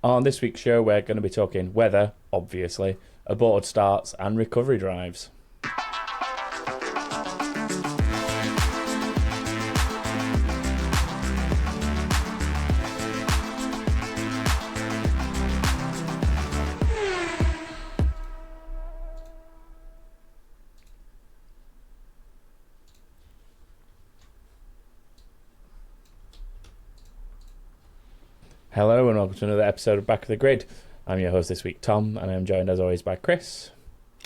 On this week's show, we're going to be talking weather, obviously, aborted starts, and recovery drives. Hello and welcome to another episode of Back of the Grid. I'm your host this week, Tom, and I'm joined as always by Chris.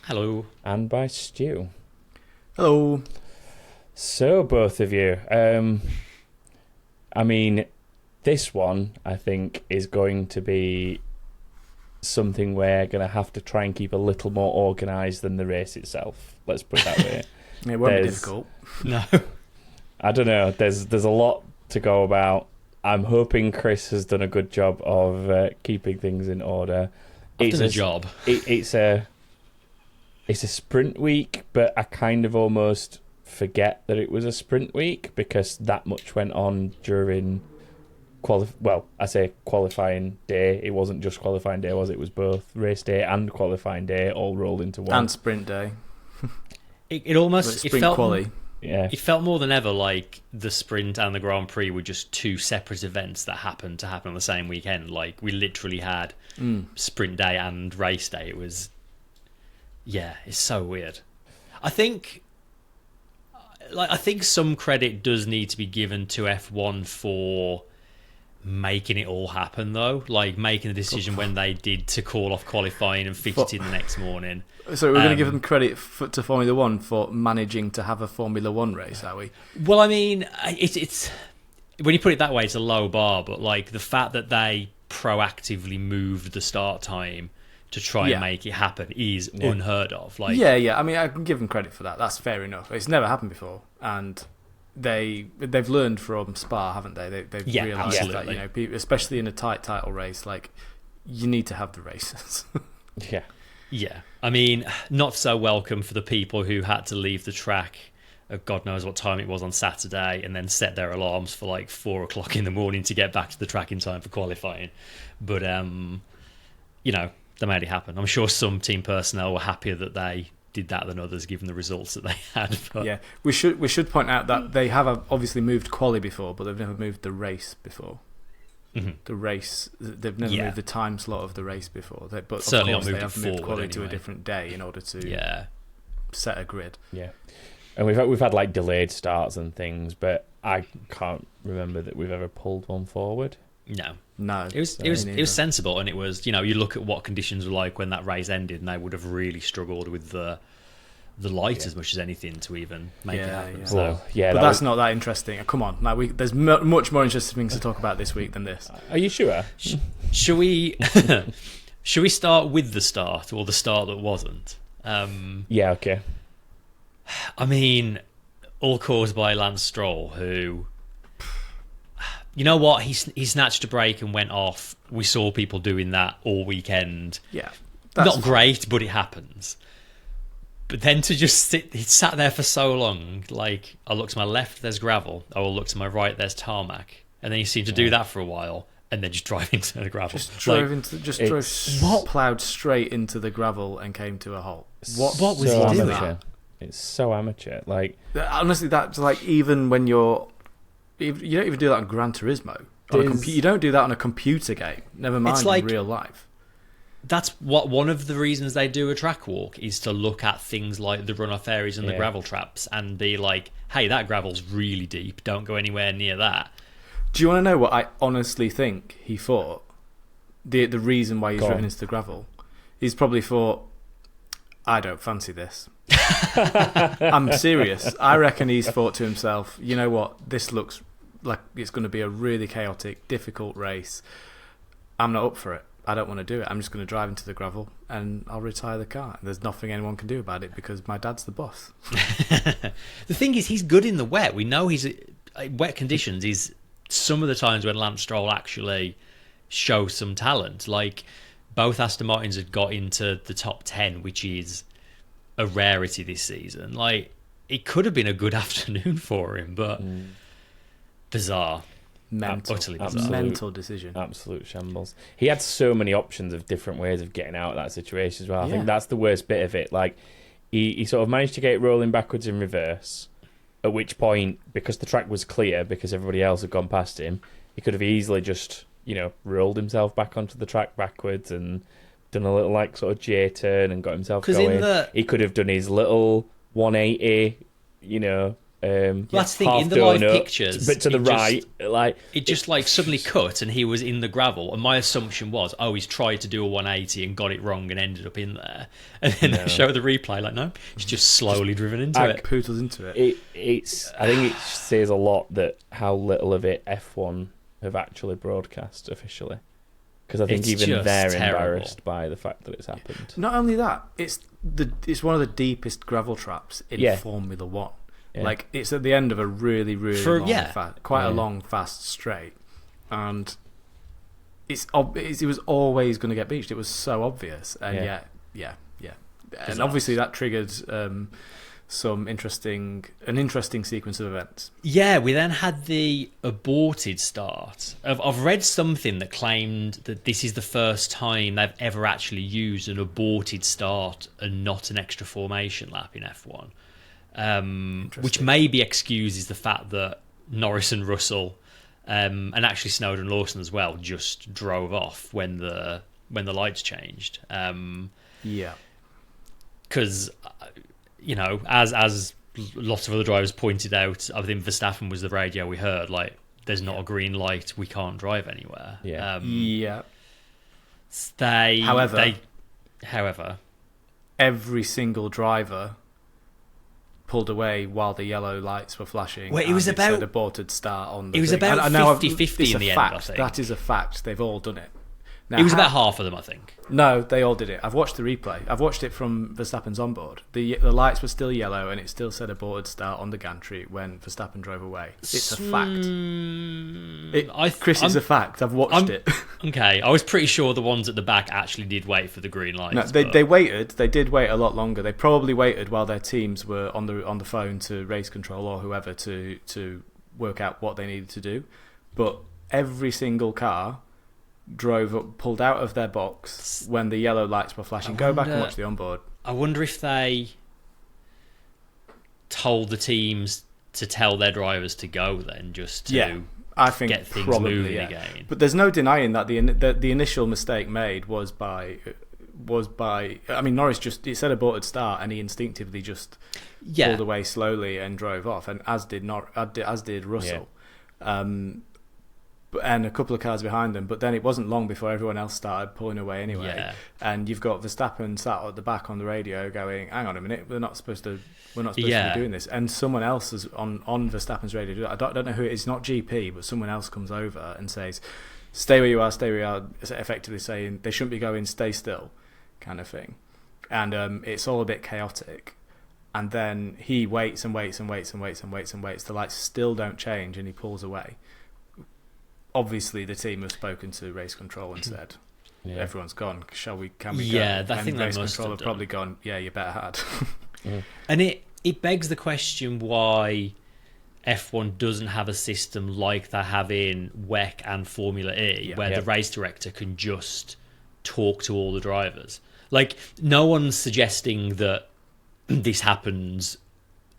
Hello. And by Stu. Hello. So, both of you, this one, I think, is going to be something we're going to have to try and keep a little more organised than the race itself. Let's put it that way. It won't be difficult. No. I don't know. There's a lot to go about. I'm hoping Chris has done a good job of keeping things in order. I've done a job. It's a sprint week, but I kind of almost forget that it was a sprint week because that much went on during qualifying day. It wasn't just qualifying day, was it? It was both race day and qualifying day all rolled into one. And sprint day. It almost... Sprint quali. Yeah. It felt more than ever like the sprint and the Grand Prix were just two separate events that happened to happen on the same weekend. Like, we literally had sprint day and race day. It was... Yeah, it's so weird. I think some credit does need to be given to F1 for making it all happen, though. Like, making the decision when they did to call off qualifying and fix it in the next morning. So we're going to give them credit to Formula One for managing to have a Formula One race, are we? Well, I mean, it's when you put it that way, it's a low bar, but like the fact that they proactively moved the start time to try and make it happen is unheard of. Like, yeah. I mean, I can give them credit for that. That's fair enough. It's never happened before, and they've learned from Spa, haven't they? They've realised that, you know, people, especially in a tight title race, like, you need to have the races. Yeah. I mean, not so welcome for the people who had to leave the track at God knows what time it was on Saturday and then set their alarms for like 4 o'clock in the morning to get back to the track in time for qualifying. But, you know, they made it happen. I'm sure some team personnel were happier that they did that than others, given the results that they had. But... Yeah, we should point out that they have obviously moved quali before, but they've never moved the race before. Mm-hmm. The race, they've never moved the time slot of the race before. But certainly of course, moved they have moved quali to a different day in order to set a grid. Yeah, and we've had like delayed starts and things, but I can't remember that we've ever pulled one forward. No. It was sensible, and it was, you know, you look at what conditions were like when that race ended, and they would have really struggled with the light as much as anything to even make it happen. Yeah. So, but that's not that interesting. Come on, like there's much more interesting things to talk about this week than this. Are you sure? Should we start with the start or the start that wasn't? Yeah, okay. I mean, all caused by Lance Stroll, who, you know what, he snatched a break and went off. We saw people doing that all weekend. Yeah, not great, but it happens. But then to just he sat there for so long. Like, I look to my left, there's gravel. I will look to my right, there's tarmac. And then he seemed to do that for a while, and then just drive into the gravel. Ploughed straight into the gravel and came to a halt. What was so he amateur. doing? It's so amateur. Like, honestly, that's like, even when you don't even do that on Gran Turismo. You don't do that on a computer game. Never mind in real life. That's what one of the reasons they do a track walk is to look at things like the runoff areas and the gravel traps and be like, hey, that gravel's really deep. Don't go anywhere near that. Do you want to know what I honestly think he thought? The reason why he's driven into the gravel? He's probably thought, I don't fancy this. I'm serious. I reckon he's thought to himself, you know what? This looks like it's going to be a really chaotic, difficult race. I'm not up for it. I don't want to do it. I'm just going to drive into the gravel and I'll retire the car. There's nothing anyone can do about it because my dad's the boss. The thing is, he's good in the wet. We know he's wet conditions is some of the times when Lance Stroll actually shows some talent. Like, both Aston Martins had got into the top 10, which is a rarity this season. Like, it could have been a good afternoon for him, but bizarre. mental, utterly bizarre. mental decision. Absolute shambles. He had so many options of different ways of getting out of that situation as well. I think that's the worst bit of it. Like, he sort of managed to get it rolling backwards in reverse, at which point, because the track was clear, because everybody else had gone past him, he could have easily just, rolled himself back onto the track backwards and done a little, like, sort of J-turn and got himself going. He could have done his little 180, that's the thing, in the live pictures, but to the right, it just suddenly cut, and he was in the gravel. And my assumption was, he's tried to do a 180 and got it wrong and ended up in there. And then they show the replay, no, he's just slowly driven into it. Poodles into it. I think it says a lot that how little of it F1 have actually broadcast officially, because I think even they're embarrassed by the fact that it's happened. Not only that, it's one of the deepest gravel traps in Formula One. Yeah. Like, it's at the end of a really, really a long, fast straight, and it was always going to get beached. It was so obvious, and and obviously that triggered an interesting sequence of events. Yeah, we then had the aborted start. I've read something that claimed that this is the first time they've ever actually used an aborted start and not an extra formation lap in F1. Which maybe excuses the fact that Norris and Russell, and actually Snowden and Lawson as well, just drove off when the lights changed. Because as lots of other drivers pointed out, I think Verstappen was the radio we heard. Like, there's not a green light, we can't drive anywhere. However, every single driver pulled away while the yellow lights were flashing. Well, it was about an aborted start on the It was thing. about 50-50 in the end, I think. That is a fact. They've all done it. Now, it was about half of them, I think. No, they all did it. I've watched the replay. I've watched it from Verstappen's onboard. The lights were still yellow, and it still said aborted start on the gantry when Verstappen drove away. It's a fact. It's a fact. I've watched it. Okay, I was pretty sure the ones at the back actually did wait for the green lights. No, they waited. They did wait a lot longer. They probably waited while their teams were on the phone to race control or whoever to work out what they needed to do. But every single car pulled out of their box when the yellow lights were flashing. Go back and watch the onboard. I wonder if they told the teams to tell their drivers to go then, just to I think get things moving again. But there's no denying that the initial mistake made was by. I mean, Norris it said aborted start, and he instinctively just pulled away slowly and drove off, and as did Russell. And a couple of cars behind them, but then it wasn't long before everyone else started pulling away anyway. And you've got Verstappen sat at the back on the radio going, "Hang on a minute, we're not supposed to be doing this." And someone else is on Verstappen's radio. I don't know who it is. Not GP, but someone else comes over and says, "Stay where you are, stay where you are," effectively saying they shouldn't be going, "Stay still," kind of thing. And it's all a bit chaotic. And then he waits and waits and waits and waits and waits and waits. The lights still don't change, and he pulls away. Obviously, the team have spoken to race control and said, "Everyone's gone. Can we go?" Yeah, I think race they must control have probably gone. Yeah, you better had. And it begs the question why F1 doesn't have a system like they have in WEC and Formula E, where the race director can just talk to all the drivers. Like, no one's suggesting that this happens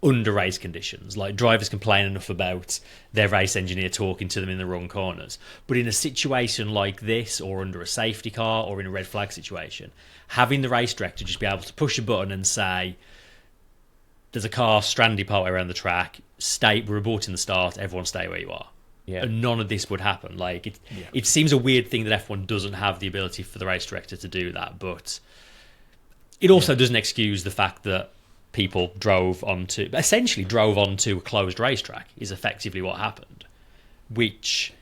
under race conditions. Like, drivers complain enough about their race engineer talking to them in the wrong corners. But in a situation like this, or under a safety car, or in a red flag situation, having the race director just be able to push a button and say, "There's a car stranded partway around the track, we're aborting the start, everyone stay where you are." And none of this would happen. Like, it seems a weird thing that F1 doesn't have the ability for the race director to do that, but it also doesn't excuse the fact that people essentially drove onto a closed racetrack is effectively what happened, which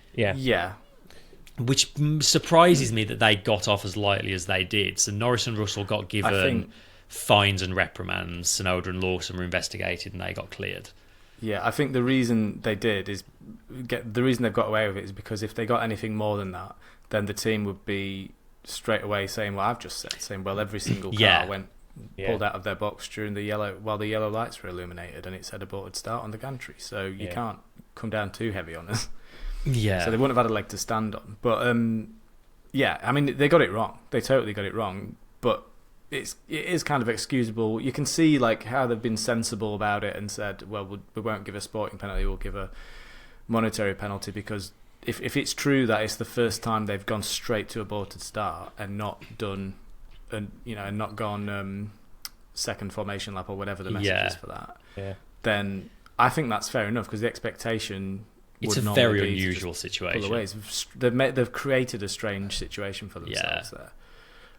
surprises me that they got off as lightly as they did. So Norris and Russell got given fines and reprimands. Snowden and Lawson were investigated and they got cleared. Yeah, I think the reason they did the reason they've got away with it is because if they got anything more than that, then the team would be straight away saying, "Well, I've just said," well, every single car pulled out of their box while the yellow lights were illuminated, and it said aborted start on the gantry. So you can't come down too heavy on us. Yeah. So they wouldn't have had a leg to stand on. But yeah, I mean, they got it wrong. They totally got it wrong. But it is kind of excusable. You can see like how they've been sensible about it and said, well, we won't give a sporting penalty, we'll give a monetary penalty, because if it's true that it's the first time they've gone straight to aborted start and not done, and not gone second formation lap or whatever the message is for that, then I think that's fair enough, because the expectation. It's a very unusual situation. They've created a strange situation for themselves there.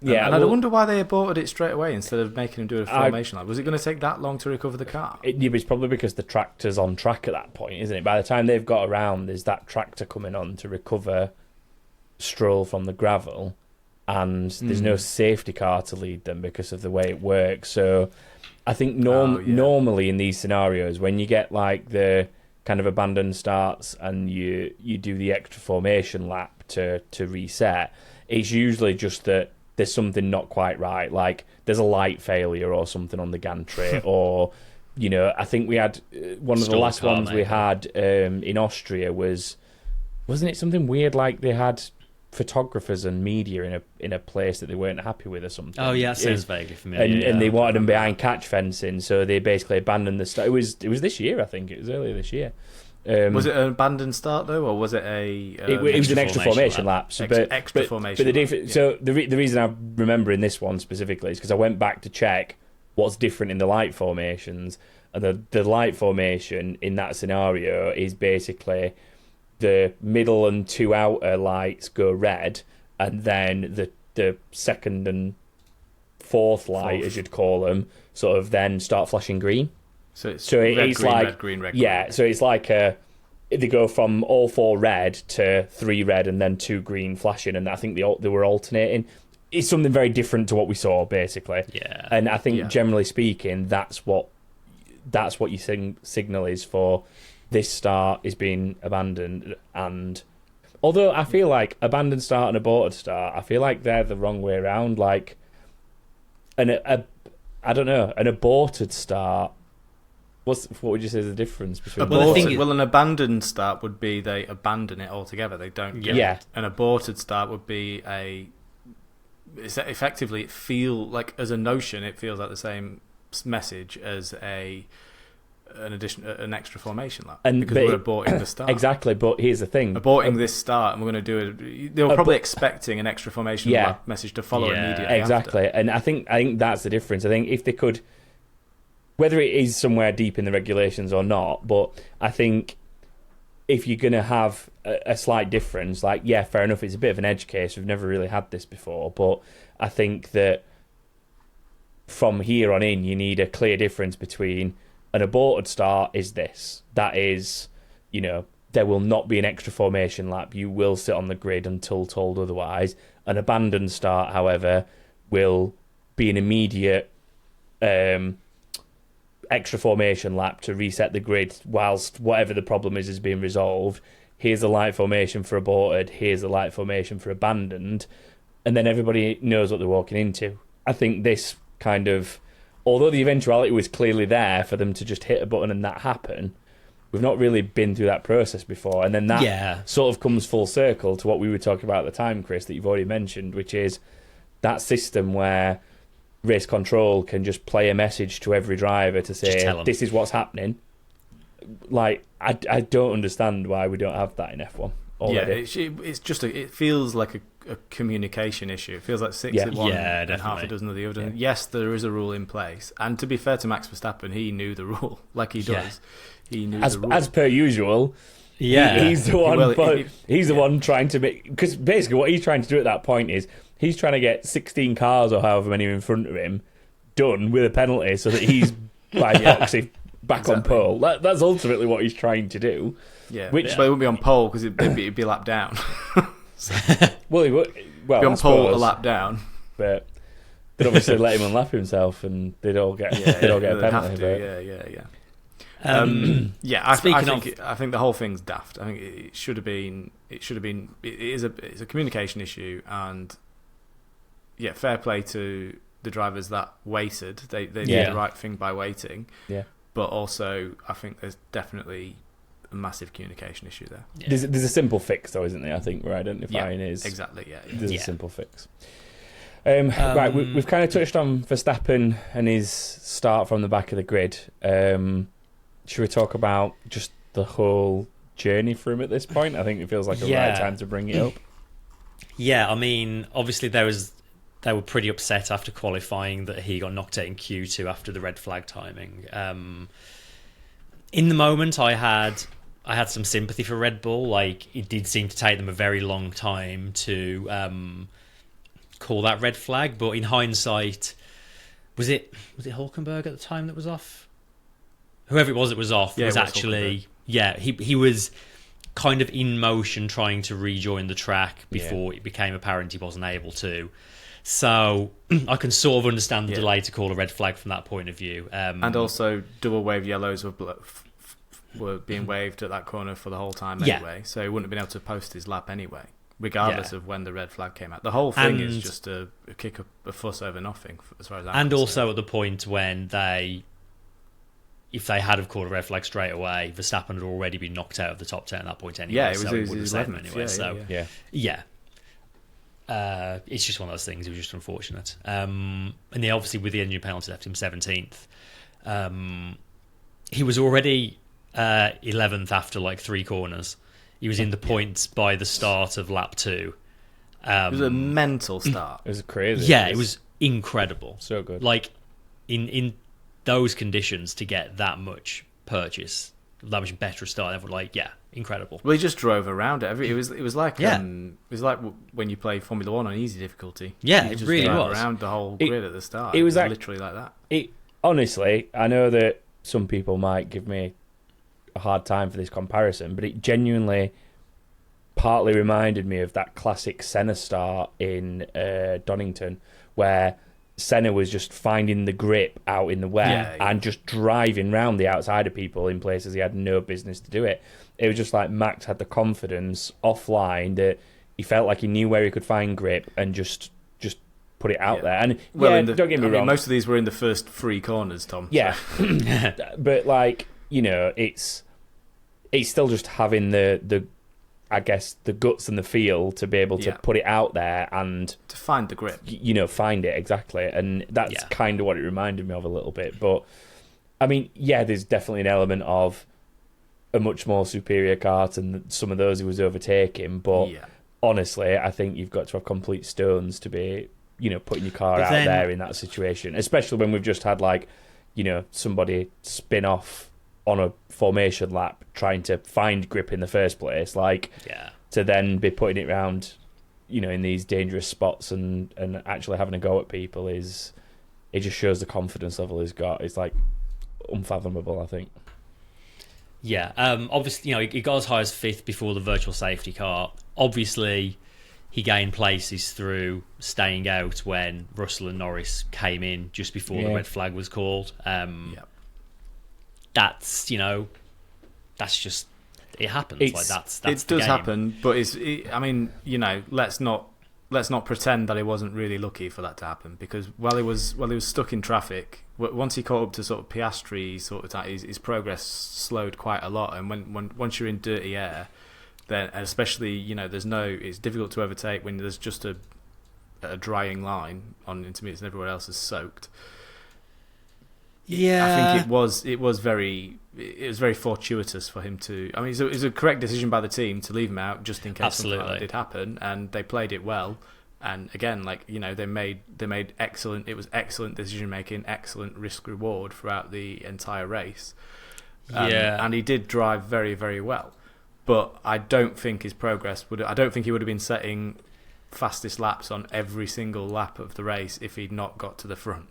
Yeah, and I wonder why they aborted it straight away instead of making him do a formation lap. Was it going to take that long to recover the car? It's probably because the tractor's on track at that point, isn't it? By the time they've got around, there's that tractor coming on to recover Stroll from the gravel, and there's no safety car to lead them because of the way it works. So I think normally in these scenarios, when you get like the kind of abandoned starts and you do the extra formation lap to reset, it's usually just that there's something not quite right, like there's a light failure or something on the gantry, or I think we had one of the last ones we had in Austria wasn't it something weird, like they had photographers and media in a place that they weren't happy with or something. Oh yeah, that sounds vaguely familiar. And they wanted them behind catch fencing, so they basically abandoned the start. It was this year, I think. It was earlier this year. Was it an abandoned start though, or was it it was an extra formation lap. Extra formation. But so the reason I'm remembering this one specifically is because I went back to check what's different in the light formations, and the light formation in that scenario is basically the middle and two outer lights go red, and then the second and fourth light, as you'd call them, sort of then start flashing green. So it's red, green, red, green. Yeah, so it's like they go from all four red to three red and then two green flashing, and I think they were alternating. It's something very different to what we saw, basically. Yeah. And I think generally speaking, that's what your signal is for this start is being abandoned. And although I feel like abandoned start and aborted start, I feel like they're the wrong way around. Like, I don't know, an aborted start. What would you say is the difference between? An abandoned start would be they abandon it altogether. They don't get it. An aborted start would be effectively it feel like, as a notion, it feels like the same message as an extra formation lap, because we're aborting the start. Exactly, but here's the thing: aborting this start, and we're going to do it. They were probably expecting an extra formation lap message to follow immediately. Exactly, after. And I think that's the difference. I think if they could, whether it is somewhere deep in the regulations or not, but I think if you're going to have a slight difference, like, fair enough, it's a bit of an edge case. We've never really had this before, but I think that from here on in, you need a clear difference between an aborted start is this. That is, there will not be an extra formation lap. You will sit on the grid until told otherwise. An abandoned start, however, will be an immediate extra formation lap to reset the grid whilst whatever the problem is being resolved. Here's a light formation for aborted. Here's a light formation for abandoned. And then everybody knows what they're walking into. I think this kind of, although the eventuality was clearly there for them to just hit a button and that happen, we've not really been through that process before. And then that sort of comes full circle to what we were talking about at the time, Chris, that you've already mentioned, which is that system where race control can just play a message to every driver to say, this is what's happening. Like, I don't understand why we don't have that in F1 already. It's just it feels like a communication issue. It feels like 6 at one and half a dozen of the other. Yeah. Yes, there is a rule in place, and to be fair to Max Verstappen, he knew the rule, like he does. He knew the rule. As per usual. He's the one. He's the one trying to make, because basically what he's trying to do at that point is he's trying to get 16 cars or however many in front of him done with a penalty so that he's by proxy back on pole. That's ultimately what he's trying to do. Yeah, but it wouldn't be on pole because it'd be a lap down. Well, he would. Well, be on pole a lap down, but they'd obviously let him unlap himself, and they'd all get a penalty. I think the whole thing's daft. I think it should have been. It's a communication issue, and fair play to the drivers that waited. They did the right thing by waiting. Yeah. But also, I think there's definitely a massive communication issue there. Yeah. There's a simple fix, though, isn't there? I think we're identifying is exactly. Yeah, there's a simple fix. Right, we've kind of touched on Verstappen and his start from the back of the grid. Should we talk about just the whole journey for him at this point? I think it feels like a right time to bring it up. Yeah, I mean, obviously they were pretty upset after qualifying that he got knocked out in Q2 after the red flag timing. In the moment, I had some sympathy for Red Bull. Like, it did seem to take them a very long time to call that red flag, but in hindsight, was it Hulkenberg at the time that was off? Whoever it was that was off was actually he was kind of in motion trying to rejoin the track before it became apparent he wasn't able to. So I can sort of understand the delay to call a red flag from that point of view. And also double wave yellows were being waved at that corner for the whole time anyway, so he wouldn't have been able to post his lap anyway, regardless of when the red flag came out. The whole thing is just a kick up a fuss over nothing, as far as I'm concerned. And also at the point when if they had have called a red flag straight away, Verstappen had already been knocked out of the top 10 at that point anyway. Yeah, it was his 11th anyway. It's just one of those things. It was just unfortunate. And obviously with the engine penalty left him 17th. He was already 11th after like 3 corners. He was in the points by the start of lap 2. It was a mental start. It was crazy. Yeah, it was incredible. So good. Like in those conditions to get that much purchase, that much better start, incredible. Well, he just drove around it. It was like when you play Formula 1 on easy difficulty. Yeah, you it just really drove was. around the whole grid at the start. It was literally like that. Honestly, I know that some people might give me a hard time for this comparison, but it genuinely partly reminded me of that classic Senna start in Donington, where Senna was just finding the grip out in the wet and just driving round the outside of people in places he had no business to do it. It was just like Max had the confidence offline that he felt like he knew where he could find grip and just put it out there. And don't get me wrong, most of these were in the first 3 corners, Tom. Yeah, so. But it's still just having the I guess the guts and the feel to be able to put it out there and to find the grip, find it exactly. And that's kind of what it reminded me of a little bit. But I mean, there's definitely an element of a much more superior car than some of those he was overtaking. But honestly, I think you've got to have complete stones to be, putting your car out there in that situation, especially when we've just had somebody spin off on a formation lap trying to find grip in the first place, to then be putting it around, in these dangerous spots and actually having a go at people it just shows the confidence level he's got. It's unfathomable, I think. Yeah, obviously, he got as high as 5th before the virtual safety car. Obviously, he gained places through staying out when Russell and Norris came in just before the red flag was called. That's just, it happens. That's it does happen, but let's not pretend that he wasn't really lucky for that to happen, because while he was stuck in traffic, once he caught up to sort of Piastri, his progress slowed quite a lot. And once you're in dirty air, then especially it's difficult to overtake when there's just a drying line on intermediates and everywhere else is soaked. Yeah, I think it was very fortuitous for him to. I mean, it was a correct decision by the team to leave him out just in case something like that did happen, and they played it well. And again, they made excellent. It was excellent decision making, excellent risk reward throughout the entire race. And he did drive very, very well. But I don't think his progress would. I don't think he would have been setting fastest laps on every single lap of the race if he'd not got to the front.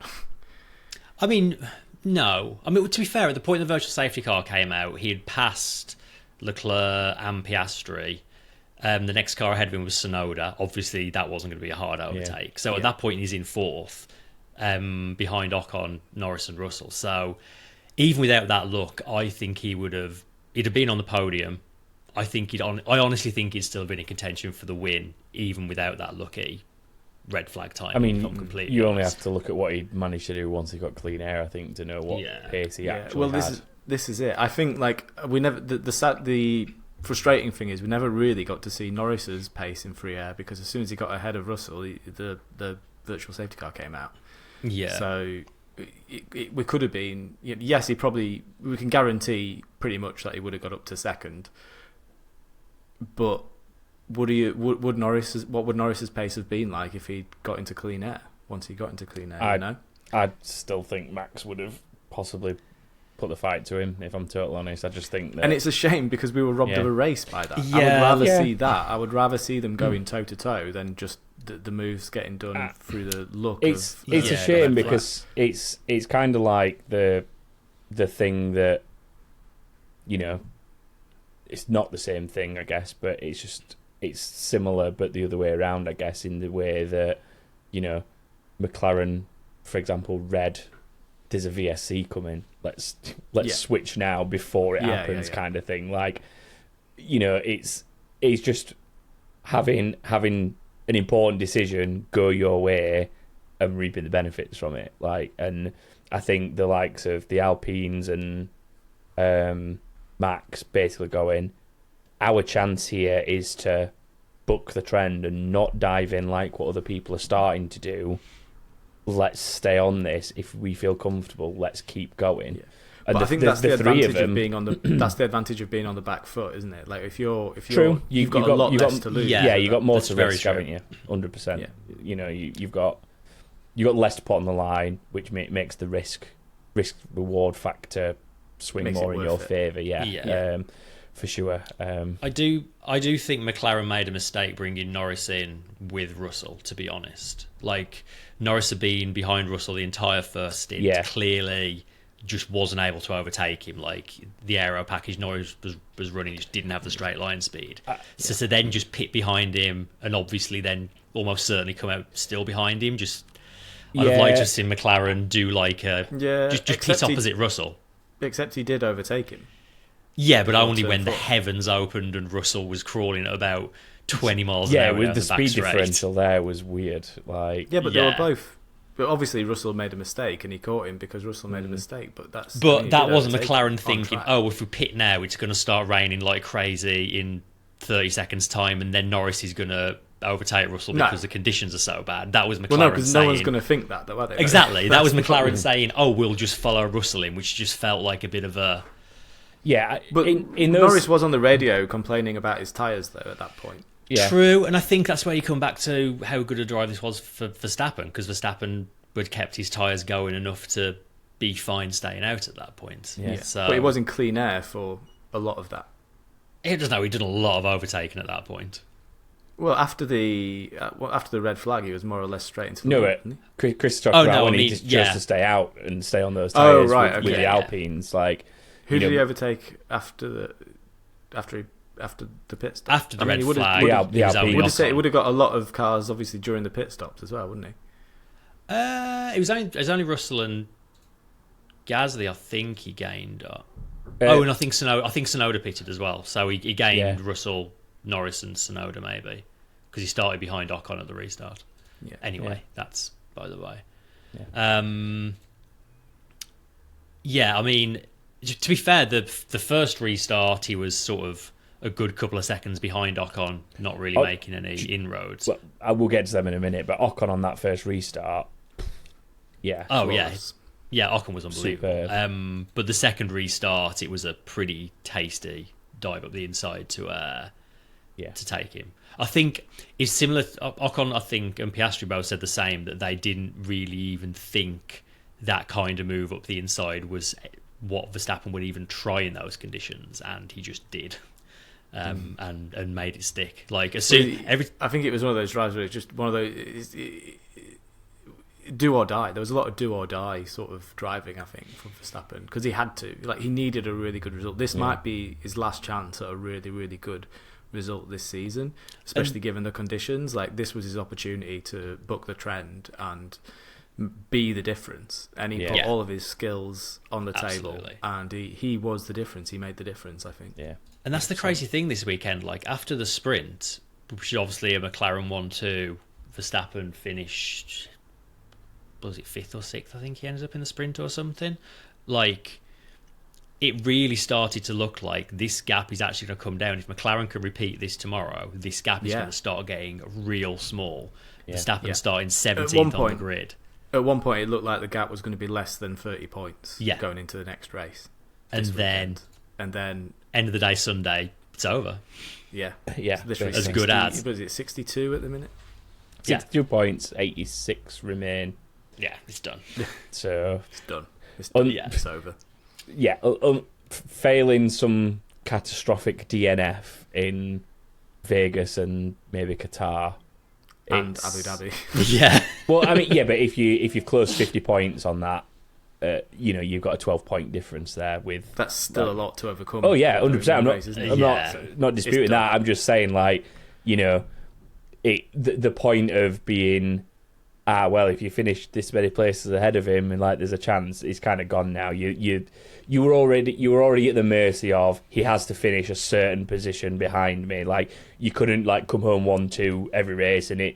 I mean, no. I mean, to be fair, at the point the virtual safety car came out, he had passed Leclerc and Piastri. The next car ahead of him was Tsunoda. Obviously, that wasn't going to be a hard overtake. So at that point, he's in 4th, behind Ocon, Norris and Russell. So even without that look, I think he'd have been on the podium. I honestly think he'd still been in contention for the win, even without that lucky red flag time. I mean, you only have to look at what he managed to do once he got clean air, I think, to know what pace he actually had. this is it. I think like we never the frustrating thing is we never really got to see Norris's pace in free air, because as soon as he got ahead of Russell, the virtual safety car came out. Yeah. So we could have been. Yes, we can guarantee pretty much that he would have got up to second. But what would Norris's pace have been like if he got into clean air? Once he got into clean air, I still think Max would have possibly put the fight to him, if I'm totally honest. I just think that... And it's a shame because we were robbed of a race by that. Yeah. I would rather see that. I would rather see them going toe-to-toe than just the moves getting done through the look it's of... It's a shame because it's kind of like the thing that, it's not the same thing, I guess, but it's similar but the other way around, I guess, in the way that, McLaren, for example, there's a VSC coming. Let's switch now before it happens, kind of thing. Like, it's just having an important decision go your way and reaping the benefits from it. Like, and I think the likes of the Alpines and Max basically going, our chance here is to buck the trend and not dive in like what other people are starting to do. Let's stay on this. If we feel comfortable, let's keep going. Yeah. And I think that's the advantage of being on the that's the advantage of being on the back foot, isn't it? Like if you're you've got a lot less to lose. Yeah, you've got more to risk, haven't you? 100%. Yeah. You've got less to put on the line, which makes the risk reward factor swing more in your favour. Yeah. For sure. I do think McLaren made a mistake bringing Norris in with Russell, to be honest. Like, Norris had been behind Russell the entire first stint, clearly just wasn't able to overtake him. Like, the aero package Norris was running just didn't have the straight line speed. So to then just pit behind him and obviously then almost certainly come out still behind him, I'd have liked to see McLaren do like a... just pit opposite Russell. Except he did overtake him. Yeah, but only when the heavens opened and Russell was crawling at about 20 miles an hour. Yeah, with the speed differential there was weird. Like, they were both. But obviously, Russell made a mistake and he caught him because Russell made a mistake. But that wasn't McLaren thinking, if we pit now, it's going to start raining like crazy in 30 seconds' time, and then Norris is going to overtake Russell because the conditions are so bad. That was McLaren saying... Well, no, because no one's going to think that, though, are they? Exactly. That was McLaren saying, we'll just follow Russell in, which just felt like a bit of a... Yeah, but Norris was on the radio complaining about his tyres, though, at that point. Yeah. True, and I think that's where you come back to how good a drive this was for Verstappen, because Verstappen had kept his tyres going enough to be fine staying out at that point. Yeah. So, but he was in clean air for a lot of that. He'd done a lot of overtaking at that point. Well, after the red flag, he was more or less straight into the lead, Chris talked about when he just chose to stay out and stay on those tyres with the Alpines. Like, who did he overtake after the pit stop? After the red flag, he would have got a lot of cars, obviously, during the pit stops as well, wouldn't he? It was only Russell and Gasly, I think he gained. And I think Tsunoda pitted as well, so he gained Russell, Norris, and Tsunoda maybe because he started behind Ocon at the restart. Yeah. Anyway, that's by the way. Yeah. I mean, to be fair, the first restart he was sort of a good couple of seconds behind Ocon, not really making any inroads. Well, I will get to them in a minute, but Ocon on that first restart, Ocon was unbelievable. But the second restart, it was a pretty tasty dive up the inside to take him. I think it's similar. Ocon, I think, and Piastri both said the same, that they didn't really even think that kind of move up the inside was what Verstappen would even try in those conditions, and he just did. And made it stick. Like as soon I think it was one of those drives where it's just one of those do or die. There was a lot of do or die sort of driving, I think, from Verstappen because he had to. Like he needed a really good result. This might be his last chance at a really, really good result this season, especially given the conditions. Like this was his opportunity to buck the trend and be the difference, and he put all of his skills on the table, and he was the difference. He made the difference, I think. Yeah. And that's the crazy thing this weekend. Like after the sprint, which is obviously a McLaren 1-2, Verstappen finished, was it 5th or 6th? I think he ended up in the sprint or something. Like it really started to look like this gap is actually going to come down. If McLaren can repeat this tomorrow, this gap is going to start getting real small. Verstappen starting 17th on the grid. At one point, it looked like the gap was going to be less than 30 points going into the next race. And then end of the day, Sunday, it's over. Yeah. So as good as. Was it 62 at the minute? 62 points, 86 remain. Yeah, it's done. So it's done. It's over. Yeah, failing some catastrophic DNF in Vegas and maybe Qatar and Abu Dhabi. Yeah. Well, I mean, yeah, but if you've closed 50 points on that, you've got a 12-point difference there. With that's still a lot to overcome. Oh yeah, 100%. I'm not disputing that. I'm just saying, like, the point of being. Well, if you finish this many places ahead of him and like there's a chance, he's kind of gone now. You were already at the mercy of he has to finish a certain position behind me. Like you couldn't like come home 1-2 every race and it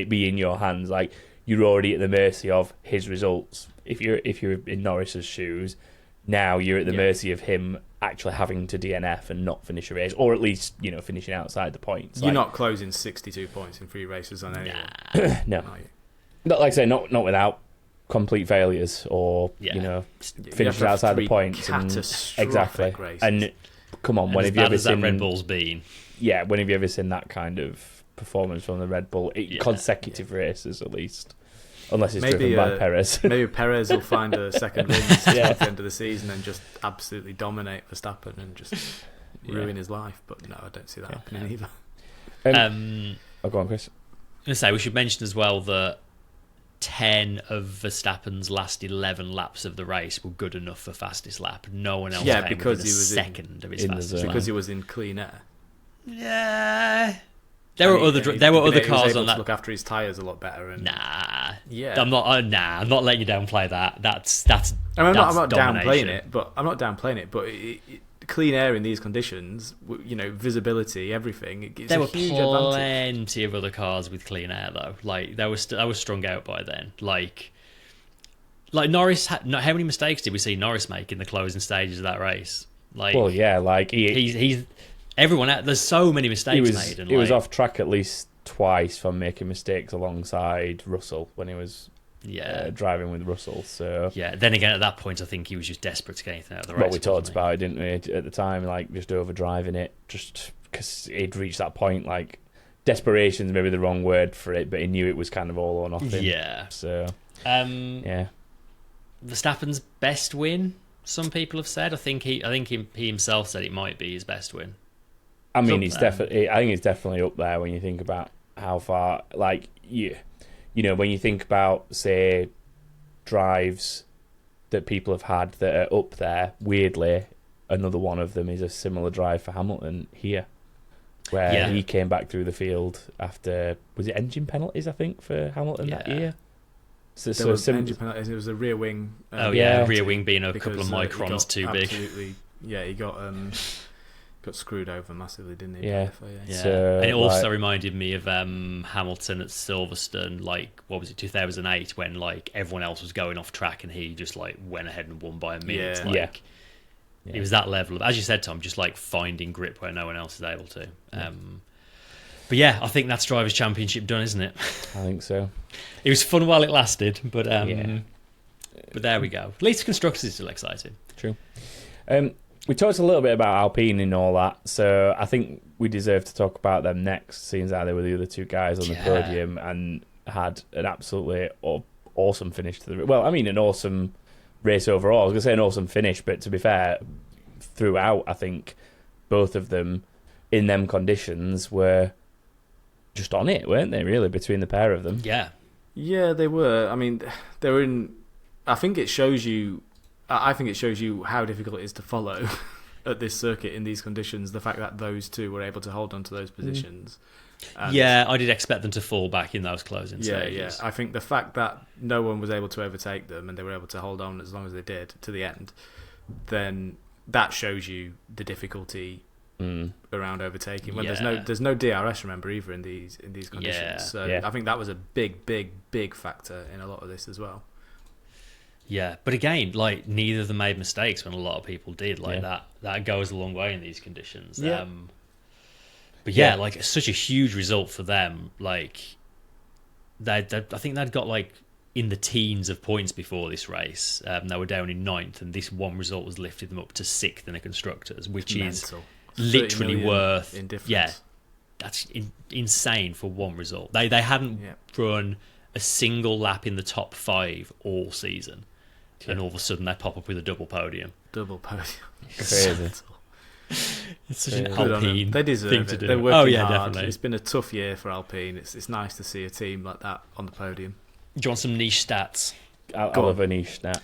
be in your hands. Like you're already at the mercy of his results. If you're in Norris's shoes, now you're at the mercy of him actually having to DNF and not finish a race, or at least finishing outside the points. You're not closing 62 points in 3 races on anyone. No. Not like I say, not without complete failures or finishes outside the points. Exactly. Races. And come on, when have you ever seen Red Bull's been? Yeah, when have you ever seen that kind of performance from the Red Bull? Consecutive races, at least, unless it's driven by Perez. Maybe Perez will find a second win at the end of the season and just absolutely dominate Verstappen and just ruin his life. But no, I don't see that happening either. Go on, Chris. I'm going to say we should mention as well that 10 of Verstappen's last 11 laps of the race were good enough for fastest lap. No one else came because within he was second of his fastest lap. Because he was in clean air. Yeah. There were other cars on that. To look after his tyres a lot better. And I'm not letting you downplay that. I'm not downplaying it, but clean air in these conditions, visibility, everything. There were huge plenty advantage. of other cars with clean air though. Like I was strung out by then. Like Norris how many mistakes did we see Norris make in the closing stages of that race? He's everyone. There's so many mistakes made. And he was off track at least twice from making mistakes alongside Russell when he was driving with Russell. So then again at that point I think he was just desperate to get anything out of the race. What we talked about it, didn't we, at the time, like just overdriving it, just because he'd reached that point. Like desperation's maybe the wrong word for it, but he knew it was kind of all or nothing. So Verstappen's best win, some people have said. I think he himself said it might be his best win. I mean, I think it's definitely up there when you think about how far, like when you think about, say, drives that people have had that are up there, weirdly, another one of them is a similar drive for Hamilton here, where he came back through the field after, was it engine penalties, I think, for Hamilton that year? There was engine penalties. It was a rear wing. Rear wing being a couple of microns too big. He got screwed over massively, didn't he? Yeah. So, and it also reminded me of Hamilton at Silverstone, like, what was it, 2008, when like everyone else was going off track and he just like went ahead and won by a minute. It was that level of, as you said, Tom, just like finding grip where no one else is able to. But yeah, I think that's Drivers' Championship done, isn't it? I think so. It was fun while it lasted, but there we go. At least Constructors is still exciting. True. We talked a little bit about Alpine and all that, so I think we deserve to talk about them next, seeing as they were the other two guys on the podium and had an absolutely awesome finish to the... Well, I mean, an awesome race overall. I was going to say an awesome finish, but to be fair, throughout, I think both of them in them conditions were just on it, weren't they, really, between the pair of them? Yeah, they were. I mean, they were in... I think it shows you how difficult it is to follow at this circuit in these conditions, the fact that those two were able to hold on to those positions. I did expect them to fall back in those closing stages. I think the fact that no one was able to overtake them and they were able to hold on as long as they did to the end, then that shows you the difficulty around overtaking. When there's no DRS, remember, either in these conditions. I think that was a big factor in a lot of this as well. Yeah, but again, like neither of them made mistakes when a lot of people did. Like that goes a long way in these conditions. Yeah. But yeah, like it's such a huge result for them. Like I think they'd got like in the teens of points before this race. They were down in 9th, and this one result was lifted them up to 6th in the constructors, which is literally worth. Yeah, that's insane for one result. They hadn't run a single lap in the top 5 all season. And all of a sudden they pop up with a double podium. Crazy. It's such an Alpine they deserve thing it. to do. They're working hard. Definitely. It's been a tough year for Alpine. It's nice to see a team like that on the podium. Do you want some niche stats? I'll have a niche stat.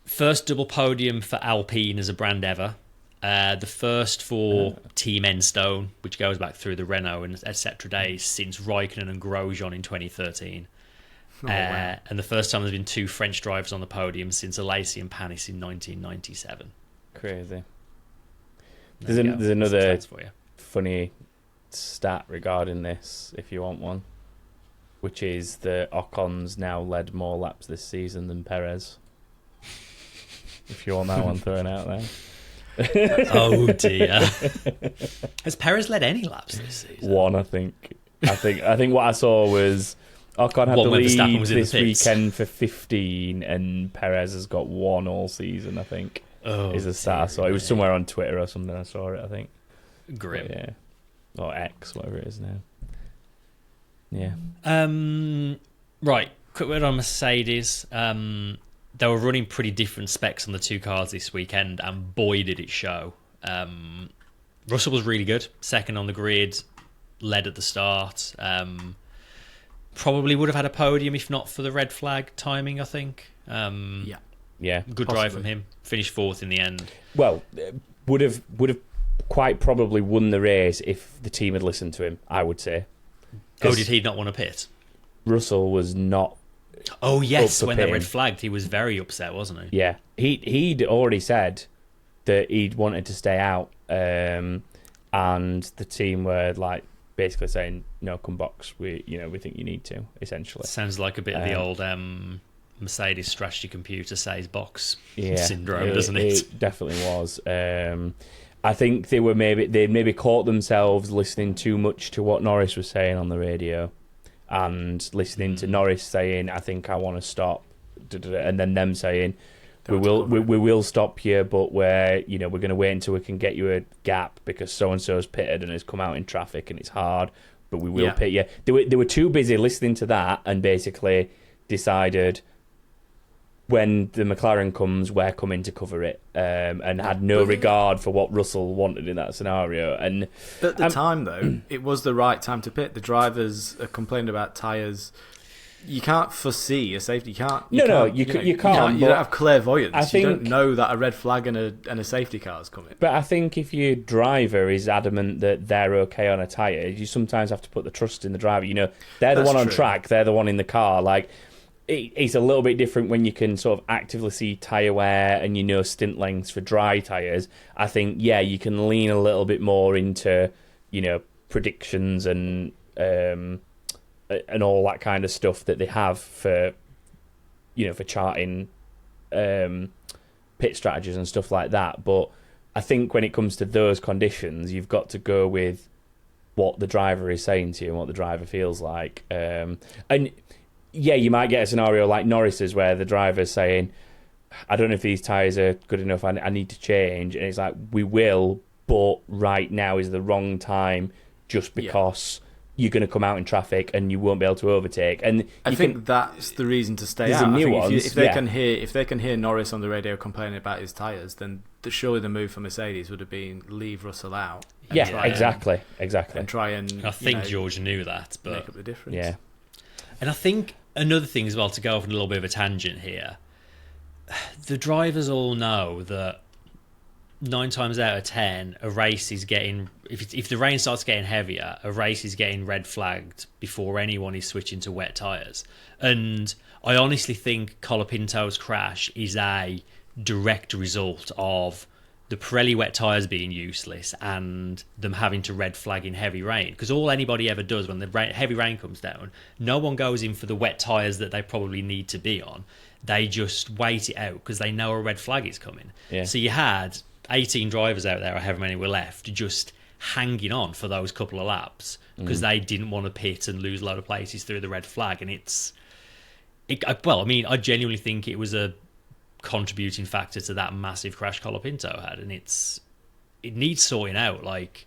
First double podium for Alpine as a brand ever. The first for Team Enstone, which goes back through the Renault and etc. days since Raikkonen and Grosjean in 2013. Wow. And the first time there's been 2 French drivers on the podium since Alesi and Panis in 1997. Crazy. There's another for you. funny stat regarding this, if you want one, which is that Ocon's now led more laps this season than Perez. If you want that one thrown out there. Oh dear. Has Perez led any laps this season? One, I think. I think what I saw was Ocon had the lead this weekend for 15, and Perez has got 1 all season, I think. Is a stat I saw. It was somewhere on Twitter or something. I saw it, I think. Grim. But yeah. Or X, whatever it is now. Yeah. Right. Quick word on Mercedes. They were running pretty different specs on the 2 cars this weekend, and boy did it show. Russell was really good. Second on the grid. Led at the start. Probably would have had a podium if not for the red flag timing, I think. Yeah. Good drive from him. Finished 4th in the end. Well, would have quite probably won the race if the team had listened to him, I would say. Did he not want to pit? Russell was not. Oh yes, when they red flagged, he was very upset, wasn't he? Yeah, he'd already said that he'd wanted to stay out, and the team were like basically saying, "No, come box. We think you need to." Essentially, sounds like a bit of the old Mercedes strategy computer says box syndrome, doesn't it? It definitely was. I think they maybe caught themselves listening too much to what Norris was saying on the radio, and listening to Norris saying, "I think I want to stop," and then them saying, "We will stop you, but we're going to wait until we can get you a gap because so and so's pitted and has come out in traffic and it's hard, but we will pit you." They were too busy listening to that and basically decided, when the McLaren comes, we're coming to cover it, and had no regard for what Russell wanted in that scenario. And at the time, though, it was the right time to pit. The drivers are complaining about tyres. You can't foresee a safety. You can't. You can't. You don't have clairvoyance. You don't know that a red flag and a safety car is coming. But I think if your driver is adamant that they're okay on a tyre, you sometimes have to put the trust in the driver. They're the one on track. They're the one in the car. Like, it's a little bit different when you can sort of actively see tyre wear and stint lengths for dry tyres. I think you can lean a little bit more into predictions and all that kind of stuff that they have for for charting pit strategies and stuff like that. But I think when it comes to those conditions, you've got to go with what the driver is saying to you and what the driver feels like. You might get a scenario like Norris's where the driver's saying, "I don't know if these tyres are good enough, I need to change." And it's like, we will, but right now is the wrong time just because you're going to come out in traffic and you won't be able to overtake. And I think that's the reason to stay out. If they can hear Norris on the radio complaining about his tyres, then surely the move for Mercedes would have been leave Russell out. Exactly. And try and I think George knew that, but make up the difference. Yeah. And I think another thing as well, to go off on a little bit of a tangent here, the drivers all know that 9 times out of 10, a race is getting, if the rain starts getting heavier, a race is getting red flagged before anyone is switching to wet tyres. And I honestly think Colapinto's crash is a direct result of the Pirelli wet tyres being useless and them having to red flag in heavy rain. Because all anybody ever does when the heavy rain comes down, no one goes in for the wet tyres that they probably need to be on. They just wait it out because they know a red flag is coming. Yeah. So you had 18 drivers out there, or however many were left, just hanging on for those couple of laps because they didn't want to pit and lose a load of places through the red flag. And I genuinely think it was a contributing factor to that massive crash Colapinto had, and it needs sorting out. Like,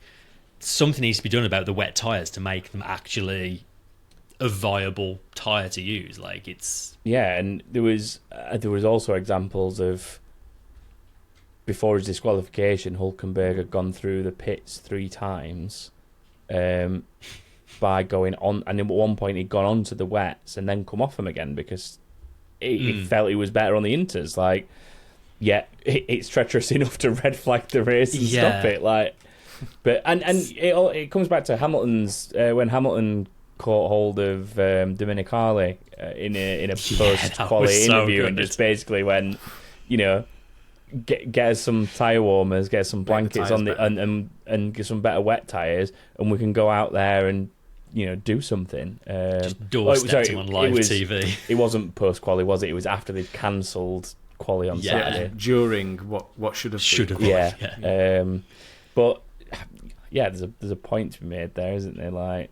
something needs to be done about the wet tyres to make them actually a viable tyre to use. Like, it's and there was also examples of, before his disqualification, Hulkenberg had gone through the pits 3 times by going on, and at one point he'd gone onto the wets and then come off them again because he felt he was better on the inters. Like, it's treacherous enough to red flag the race and stop it. Like, but and it comes back to Hamilton's when Hamilton caught hold of Domenicali in a post-quali interview and just basically went, get us some tyre warmers, get us some blankets on and get some better wet tyres, and we can go out there and do something. Just doorstepped him on live TV. It wasn't post-quali, was it? It was after they'd cancelled quali on Saturday. During what should have been. Yeah. But there's a point to be made there, isn't there? Like,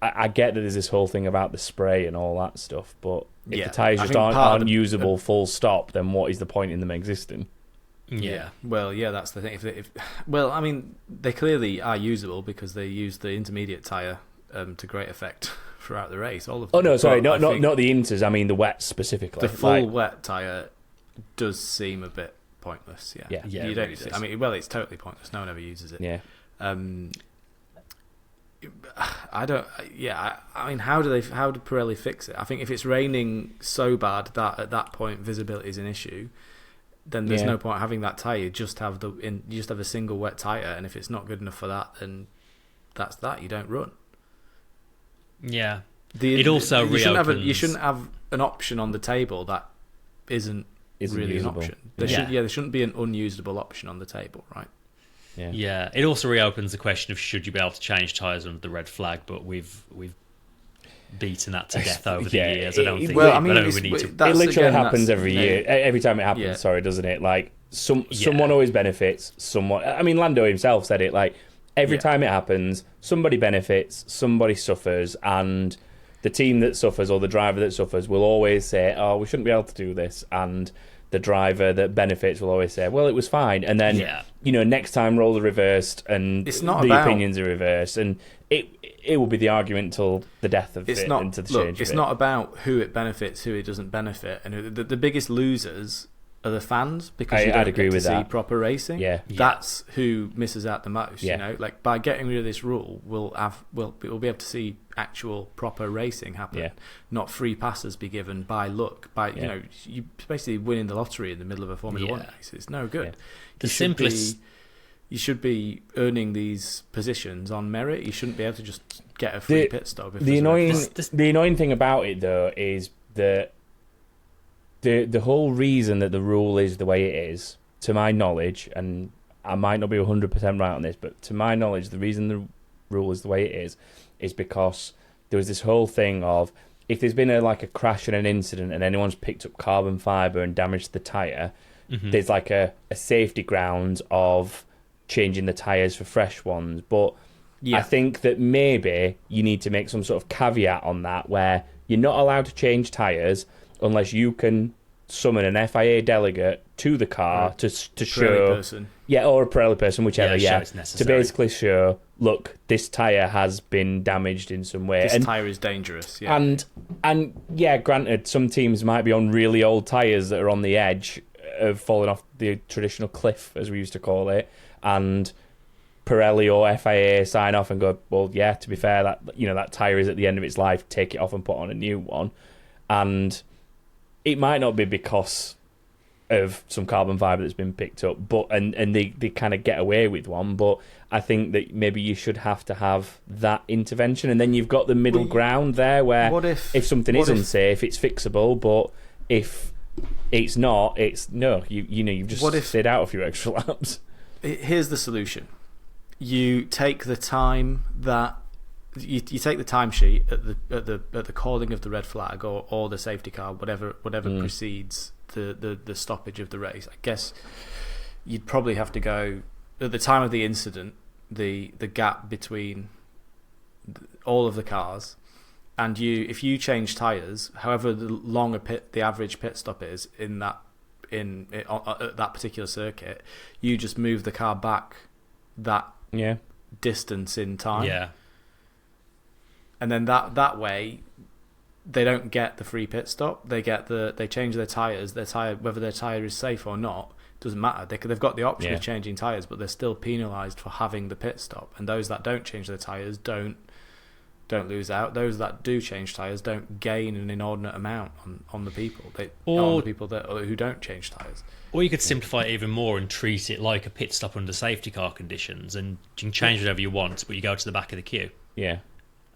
I get that there's this whole thing about the spray and all that stuff, but if the tyres just aren't usable full stop, then what is the point in them existing? Yeah. Well, that's the thing. They clearly are usable because they use the intermediate tyre to great effect throughout the race. All of them. Oh no, sorry, not the inters. I mean the wets specifically. The full wet tyre does seem a bit pointless. Yeah. You don't. Really it's totally pointless. No one ever uses it. Yeah. I don't. Yeah. How do Pirelli fix it? I think if it's raining so bad that at that point visibility is an issue, then there's no point having that tyre. Just have a single wet tyre, and if it's not good enough for that, then that's that. You don't run. Yeah. It also reopens. You shouldn't have an option on the table that isn't really usable. an option. There shouldn't be an unusable option on the table, right? Yeah. It also reopens the question of should you be able to change tyres under the red flag, but we've beaten that to death over the years. I don't think we need to. It literally happens every year. Every time it happens, doesn't it? Like someone always benefits. Someone. Lando himself said it. Like every time it happens, somebody benefits, somebody suffers, and the team that suffers or the driver that suffers will always say, "Oh, we shouldn't be able to do this," and the driver that benefits will always say, "Well, it was fine." And then next time roles are reversed and opinions are reversed, and it will be the argument till the death of it. It's not about who it benefits, who it doesn't benefit, and the biggest losers are the fans because you don't get to see proper racing. That's who misses out the most. Like by getting rid of this rule, we'll be able to see actual proper racing happen, not free passes be given by luck. You basically winning the lottery in the middle of a Formula 1 race. It's no good. You should be earning these positions on merit. You shouldn't be able to just get a free pit stop. The annoying thing about it though is that the whole reason that the rule is the way it is, to my knowledge, and I might not be 100% right on this, but to my knowledge, the reason the rule is the way it is because there was this whole thing of if there's been a crash and an incident and anyone's picked up carbon fibre and damaged the tyre, there's like a safety ground of changing the tyres for fresh ones. But I think that maybe you need to make some sort of caveat on that where you're not allowed to change tyres unless you can summon an FIA delegate to the car to show... person. Yeah, or a Pirelli person, whichever, to basically show, look, this tyre has been damaged in some way. This tyre is dangerous, And granted, some teams might be on really old tyres that are on the edge of falling off the traditional cliff, as we used to call it, and Pirelli or FIA sign off and go, well, yeah, to be fair, that tyre is at the end of its life, take it off and put on a new one. And it might not be because of some carbon fibre that's been picked up, but and they kind of get away with one, but I think that maybe you should have to have that intervention, and then you've got the middle ground there where if something is unsafe, it's fixable, but if it's not. It's no. You've just stayed out a few extra laps. Here's the solution: you take the time that you take the timesheet at the calling of the red flag or the safety car, whatever precedes the stoppage of the race. I guess you'd probably have to go at the time of the incident, the gap between all of the cars, and if you change tyres, however long the average pit stop is at that particular circuit, you just move the car back that distance in time. Yeah. And then that way, they don't get the free pit stop. They change their tyres. Whether their tyre is safe or not doesn't matter. They've got the option of changing tyres, but they're still penalised for having the pit stop. And those that don't change their tyres don't lose out. Those that do change tyres don't gain an inordinate amount on the people. On the people who don't change tyres. Or you could simplify it even more and treat it like a pit stop under safety car conditions, and you can change whatever you want, but you go to the back of the queue. Yeah.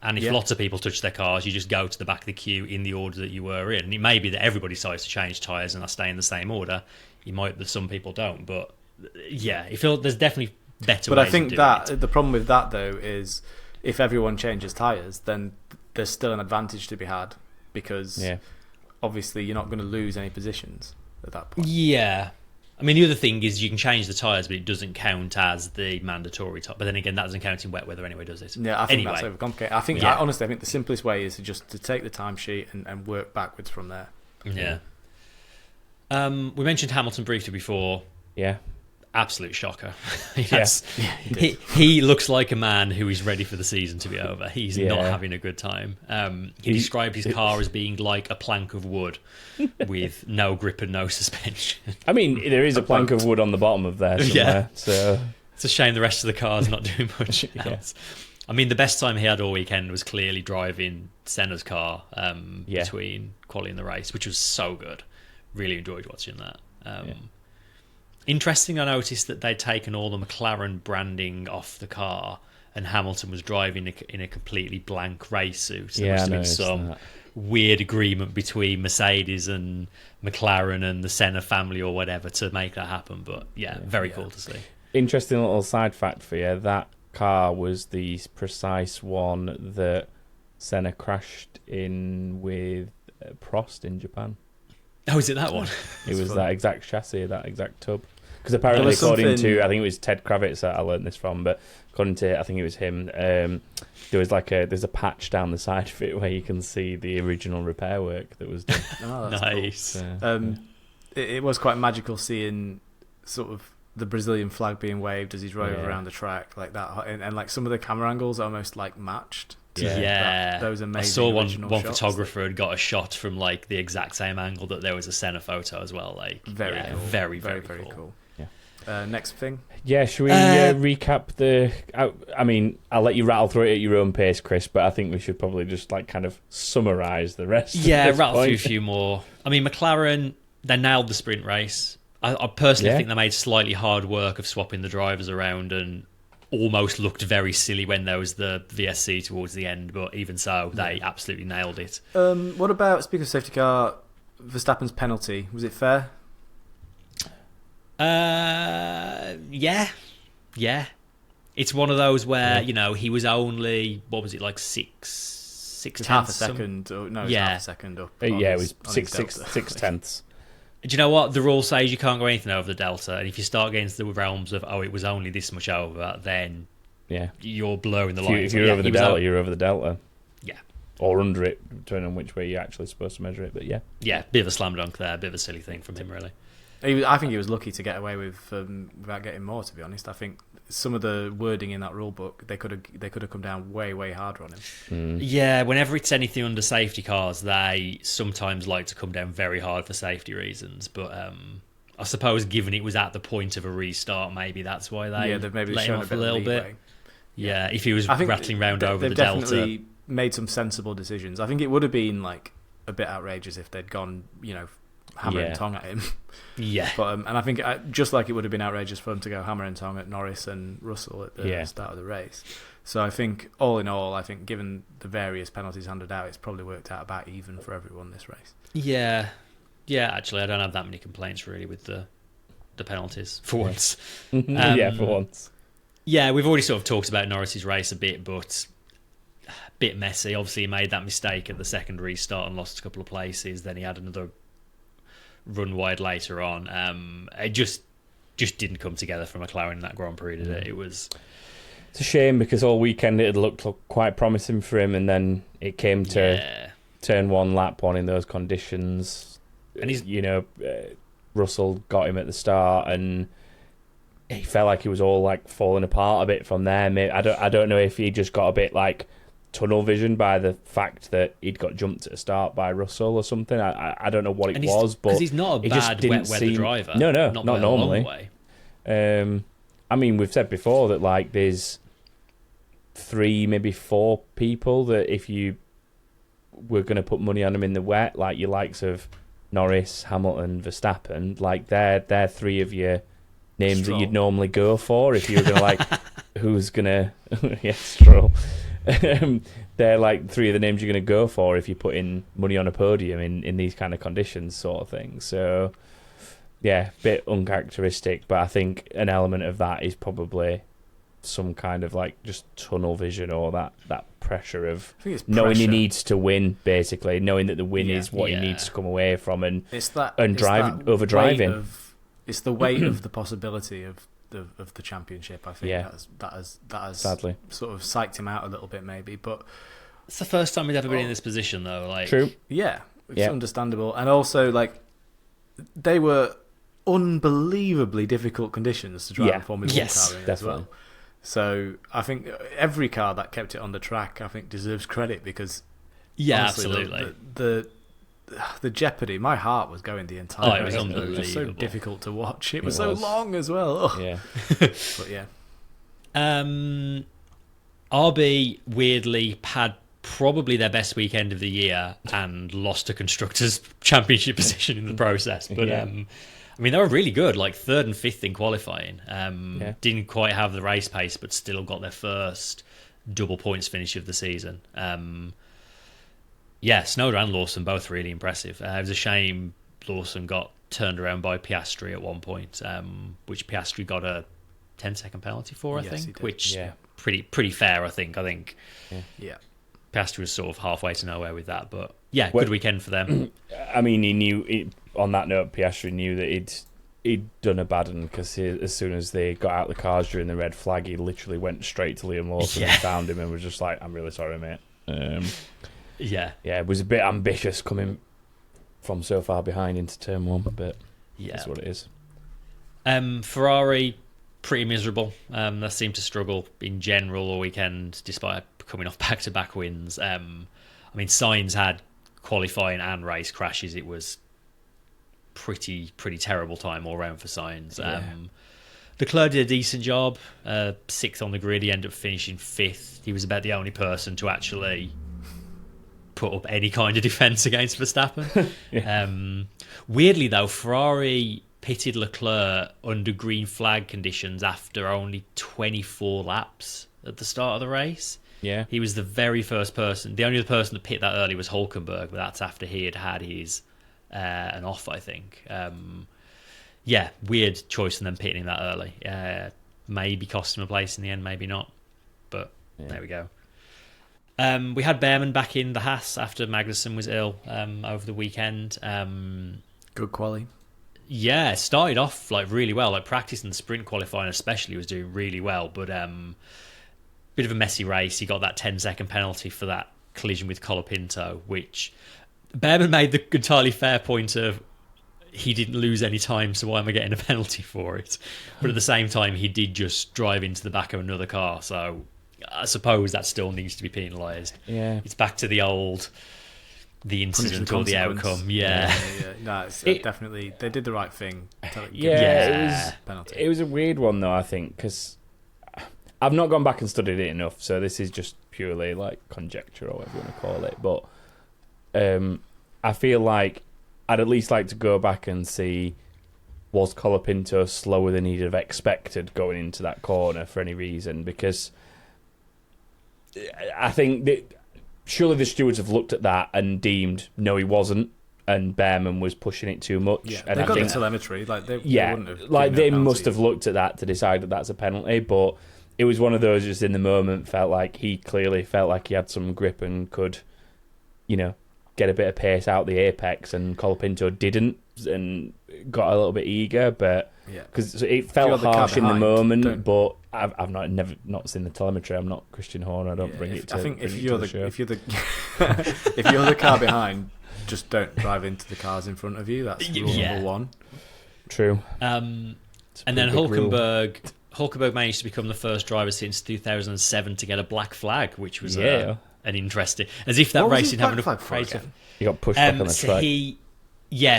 And if lots of people touch their cars, you just go to the back of the queue in the order that you were in. And it may be that everybody decides to change tyres and I stay in the same order. You might, but some people don't. But yeah, there's definitely better ways. But I think the problem with that though is if everyone changes tyres, then there's still an advantage to be had because obviously you're not going to lose any positions at that point. Yeah. I mean, the other thing is you can change the tyres, but it doesn't count as the mandatory tyre. But then again, that doesn't count in wet weather anyway, does it? Yeah, I think that's overcomplicated. I think, honestly, I think the simplest way is to take the timesheet and work backwards from there. Yeah. We mentioned Hamilton briefly before. Yeah. Absolute shocker. He looks like a man who is ready for the season to be over. He's not having a good time. He described his car as being like a plank of wood with no grip and no suspension. I mean, there is a plank of wood on the bottom of there somewhere. So it's a shame the rest of the car's not doing much else. I mean, the best time he had all weekend was clearly driving Senna's car between quali and the race, which was so good. Really enjoyed watching that. Interesting, I noticed that they'd taken all the McLaren branding off the car and Hamilton was driving in a completely blank race suit. There must have been some weird agreement between Mercedes and McLaren and the Senna family or whatever to make that happen. But very cool to see. Interesting little side fact for you. That car was the precise one that Senna crashed in with Prost in Japan. Oh, is it that one? It was that exact chassis, that exact tub. Because apparently, according to, I think it was Ted Kravitz that I learned this from, but according to, I think it was him, there's a patch down the side of it where you can see the original repair work that was done. Oh, that's nice. Cool. It was quite magical seeing sort of the Brazilian flag being waved as he drove around the track like that, and like some of the camera angles almost like matched. Those amazing. I saw one photographer had got a shot from like the exact same angle that there was a Senna photo as well. Like cool. very cool. Yeah. Next thing. Yeah, should we recap the? I mean, I'll let you rattle through it at your own pace, Chris. But I think we should probably just like kind of summarise the rest. Yeah, rattle through a few more. I mean, McLaren, they nailed the sprint race. I personally think they made slightly hard work of swapping the drivers around and almost looked very silly when there was the VSC towards the end, but even so, they absolutely nailed it. What about, speaking of safety car, Verstappen's penalty? Was it fair? Yeah. It's one of those where, he was only, what was it, like six half a second. Half a second up. It was six tenths. Do you know what? The rule says you can't go anything over the delta, and if you start getting into the realms of, it was only this much over, then you're blurring the lines. If you're over the delta, you're over the delta. Yeah. Or under it, depending on which way you're actually supposed to measure it, but yeah. Yeah, bit of a slam dunk there, bit of a silly thing from him, really. I think he was lucky to get away with without getting more, to be honest. I think some of the wording in that rule book, they could have come down way harder on him. Yeah, whenever it's anything under safety cars, they sometimes like to come down very hard for safety reasons. But I suppose given it was at the point of a restart, maybe that's why they've maybe let him off a little bit. Yeah, if he was rattling round over the delta. They've definitely made some sensible decisions. I think it would have been like a bit outrageous if they'd gone, hammer and tong at him. Yeah. But and I think just like it would have been outrageous for them to go hammer and tong at Norris and Russell at the start of the race. So I think all in all, given the various penalties handed out, it's probably worked out about even for everyone this race. Yeah, Yeah, actually, I don't have that many complaints really with the penalties for once. Yeah, for once. Yeah, we've already sort of talked about Norris's race a bit, but a bit messy. Obviously, he made that mistake at the second restart and lost a couple of places. Then he had another run wide later on. It just didn't come together for McLaren in that Grand Prix, did it? It's a shame because all weekend it had looked quite promising for him, and then it came to turn one, lap one in those conditions. And he's, Russell got him at the start, and he felt like he was all like falling apart a bit from there. Maybe, I don't know if he just got a bit like tunnel vision by the fact that he'd got jumped at the start by Russell or something. I don't know what it was, but because he's not a bad wet weather driver. No, not normally. I mean, we've said before that like there's 3, maybe 4 people that if you were going to put money on them in the wet, like your likes of Norris, Hamilton, Verstappen, like they're 3 of your names that you'd normally go for if you were going to like who's going to Stroll. They're like 3 of the names you're going to go for if you put in money on a podium in these kind of conditions, sort of thing. So yeah, bit uncharacteristic, but I think an element of that is probably some kind of like just tunnel vision or that pressure of knowing he needs to win, basically knowing that the win is what he needs to come away from, and overdriving. It's the weight of the possibility of the championship. I think that has sadly sort of psyched him out a little bit, maybe. But it's the first time he's ever been in this position, though. Like, true, it's understandable, and also like they were unbelievably difficult conditions to drive a Formula 1 car in as well. So I think every car that kept it on the track, I think, deserves credit because honestly, absolutely, the jeopardy. My heart was going the entire. It was unbelievable. It was so difficult to watch. It was so long as well. Yeah, but yeah. RB weirdly had probably their best weekend of the year and lost a constructors' championship position in the process. But I mean, they were really good, like 3rd and 5th in qualifying. Didn't quite have the race pace, but still got their first double points finish of the season. Snowden and Lawson, both really impressive. It was a shame Lawson got turned around by Piastri at one point, which Piastri got a 10-second penalty for, I think, which pretty fair, I think. Yeah. Piastri was sort of halfway to nowhere with that, but good weekend for them. I mean, he knew, on that note, Piastri knew that he'd done a bad one because as soon as they got out the cars during the red flag, he literally went straight to Liam Lawson and found him and was just like, I'm really sorry, mate. It was a bit ambitious coming from so far behind into turn 1, but that's what it is. Ferrari, pretty miserable. They seemed to struggle in general all weekend, despite coming off back-to-back wins. I mean, Sainz had qualifying and race crashes. It was pretty terrible time all round for Sainz. Leclerc did a decent job. 6th on the grid. He ended up finishing 5th. He was about the only person to actually put up any kind of defence against Verstappen. Weirdly, though, Ferrari pitted Leclerc under green flag conditions after only 24 laps at the start of the race. Yeah, he was the very first person. The only other person to pit that early was Hulkenberg, but that's after he had his an off, I think. Weird choice in them pitting that early. Maybe cost him a place in the end, maybe not. But there we go. We had Behrman back in the Haas after Magnussen was ill over the weekend. Good quali. Yeah, started off like really well. Like practice and sprint qualifying especially was doing really well, but bit of a messy race. He got that 10-second penalty for that collision with Colapinto, which Behrman made the entirely fair point of he didn't lose any time, so why am I getting a penalty for it? But at the same time, he did just drive into the back of another car, so I suppose that still needs to be penalised. Yeah, it's back to the incident or the outcome. No, it's definitely they did the right thing. It was a weird one though, I think, because I've not gone back and studied it enough, so this is just purely like conjecture or whatever you want to call it. But I feel like I'd at least like to go back and see, was Colapinto slower than he'd have expected going into that corner for any reason? Because I think that surely the stewards have looked at that and deemed, no, he wasn't. and Behrman was pushing it too much. Yeah, and they I got think, the telemetry. Like they yeah, wouldn't have like they given a must penalty. have looked at that to decide that that's a penalty. But it was one of those just in the moment. Felt like he clearly felt like he had some grip and could, get a bit of pace out the apex, and Colapinto didn't and got a little bit eager. But because it felt harsh in the moment, but I've not seen the telemetry. I'm not Christian Horner. I don't bring it to. I think bring if it you're to the the show. if you're the car behind, just don't drive into the cars in front of you. That's rule number one. True. And then Hulkenberg managed to become the first driver since 2007 to get a black flag, which was an interesting. As if that race didn't have enough praise. He got pushed back on the track.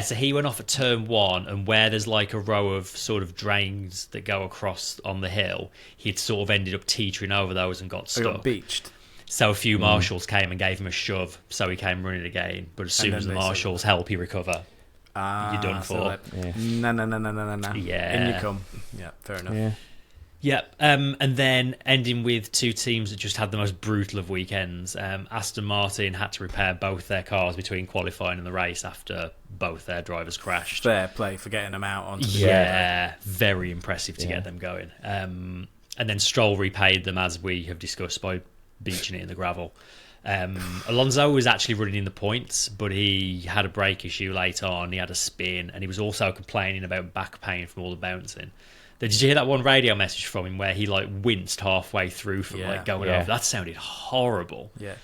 So he went off at turn 1, and where there's like a row of sort of drains that go across on the hill, he'd sort of ended up teetering over those and got stuck. He got beached. So a few marshals came and gave him a shove, so he came running again. But as soon as the marshals help you recover, you're done for. No. Yeah. In you come. Yeah, fair enough. Yeah. Yep, and then ending with two teams that just had the most brutal of weekends. Aston Martin had to repair both their cars between qualifying and the race after both their drivers crashed. Fair play for getting them out onto the Yeah, very impressive to get them going. And then Stroll repaid them, as we have discussed, by beaching it in the gravel. Alonso was actually running in the points, but he had a brake issue late on. He had a spin, and he was also complaining about back pain from all the bouncing. Did you hear that one radio message from him where he winced halfway through from going over? That sounded horrible. Yeah.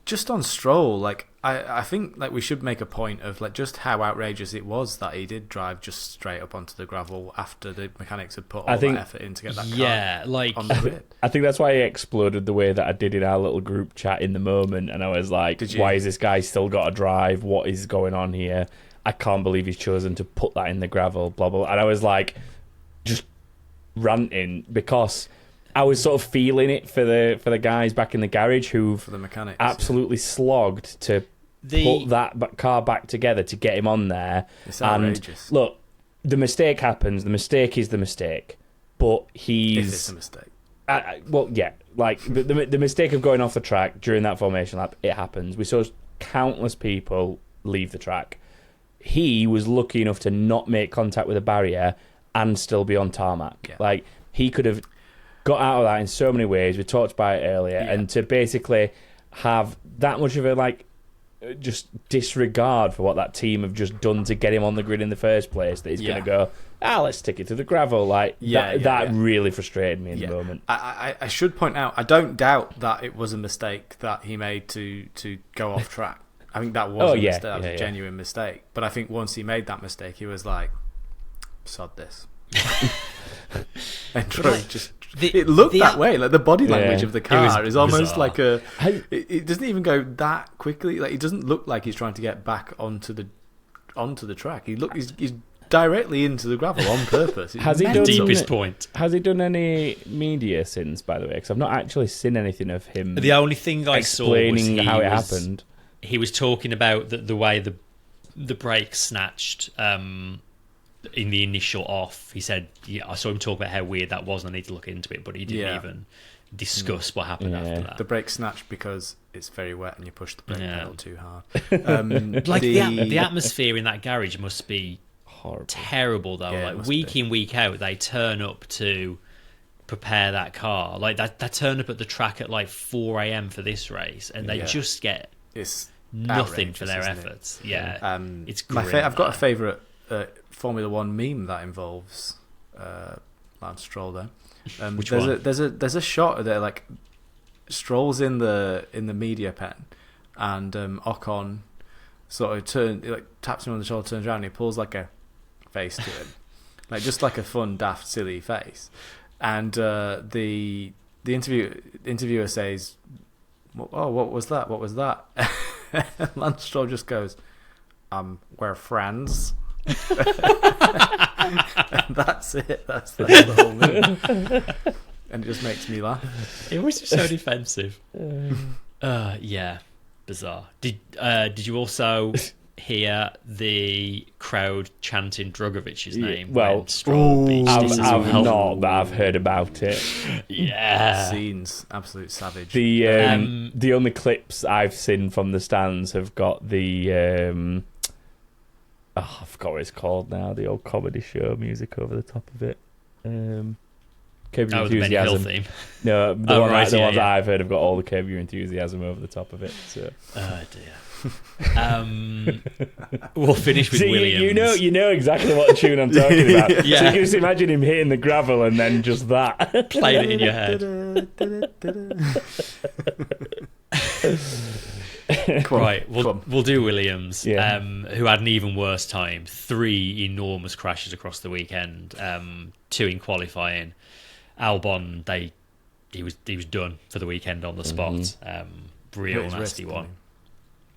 Just on Stroll, I think we should make a point of just how outrageous it was that he did drive just straight up onto the gravel after the mechanics had put all that effort in to get that car on the grid. I think that's why he exploded the way that I did in our little group chat in the moment, and I was like, why is this guy still got to drive? What is going on here? I can't believe he's chosen to put that in the gravel, blah, blah. And I was like, just ranting, because I was sort of feeling it for the guys back in the garage who for the mechanics absolutely slogged to put that car back together to get him on there. It's outrageous. And look, the mistake happens. The mistake is the mistake, but if it's a mistake. The mistake of going off the track during that formation lap, it happens. We saw countless people leave the track. He was lucky enough to not make contact with a barrier and still be on tarmac. Yeah. He could have got out of that in so many ways. We talked about it earlier, and to basically have that much of a just disregard for what that team have just done to get him on the grid in the first place, that he's going to go, let's stick it to the gravel. That really frustrated me in the moment. I should point out, I don't doubt that it was a mistake that he made to go off track. I think that was a mistake. That was a genuine mistake. But I think once he made that mistake, he was like, sod this. And it looked that way. The body language of the car is almost bizarre. It doesn't even go that quickly. It doesn't look like he's trying to get back onto the track. He's directly into the gravel on purpose. Has he done deepest point? Has he done any media since, by the way? Because I've not actually seen anything of him. The only thing I saw was explaining how it happened. He was talking about the way the brake snatched in the initial off. He said, I saw him talk about how weird that was, and I need to look into it, but he didn't even discuss what happened after that. The brake snatched because it's very wet and you push the brake pedal too hard. The atmosphere in that garage must be horrible. Terrible, though. Week in, week out, they turn up to prepare that car. They turn up at the track at 4 a.m. for this race, and they just get nothing for their efforts. It's great. I've got a favourite Formula One meme that involves Lance Stroll. There, which one? There's a shot there, Stroll's in the media pen, and Ocon sort of taps him on the shoulder, turns around, and he pulls a face to him, just a fun, daft, silly face, and the interviewer says, "Oh, what was that? What was that?" Lance Stroll just goes, "We're friends." And that's it. That's the whole movie. And it just makes me laugh. It was just so defensive. Bizarre. Did you also hear the crowd chanting Drogovic's name? Well, I've not, but I've heard about it. Scenes, absolute savage. The only clips I've seen from the stands have got the Oh, I forgot what it's called now. The old comedy show music over the top of it. Curb Your the Benny Hill Enthusiasm. theme. No, the Oh, one, right, the yeah, ones that yeah. I've heard have got all the Curb Your Enthusiasm over the top of it. So. Oh dear. We'll finish with See, Williams. you know exactly what tune I'm talking about. Yeah. So you can just imagine him hitting the gravel and then just that. Playing it in your head. Right, we'll do Williams, Yeah. who had an even worse time. 3 enormous crashes across the weekend, 2 in qualifying. Albon, he was done for the weekend on the spot. Real nasty one.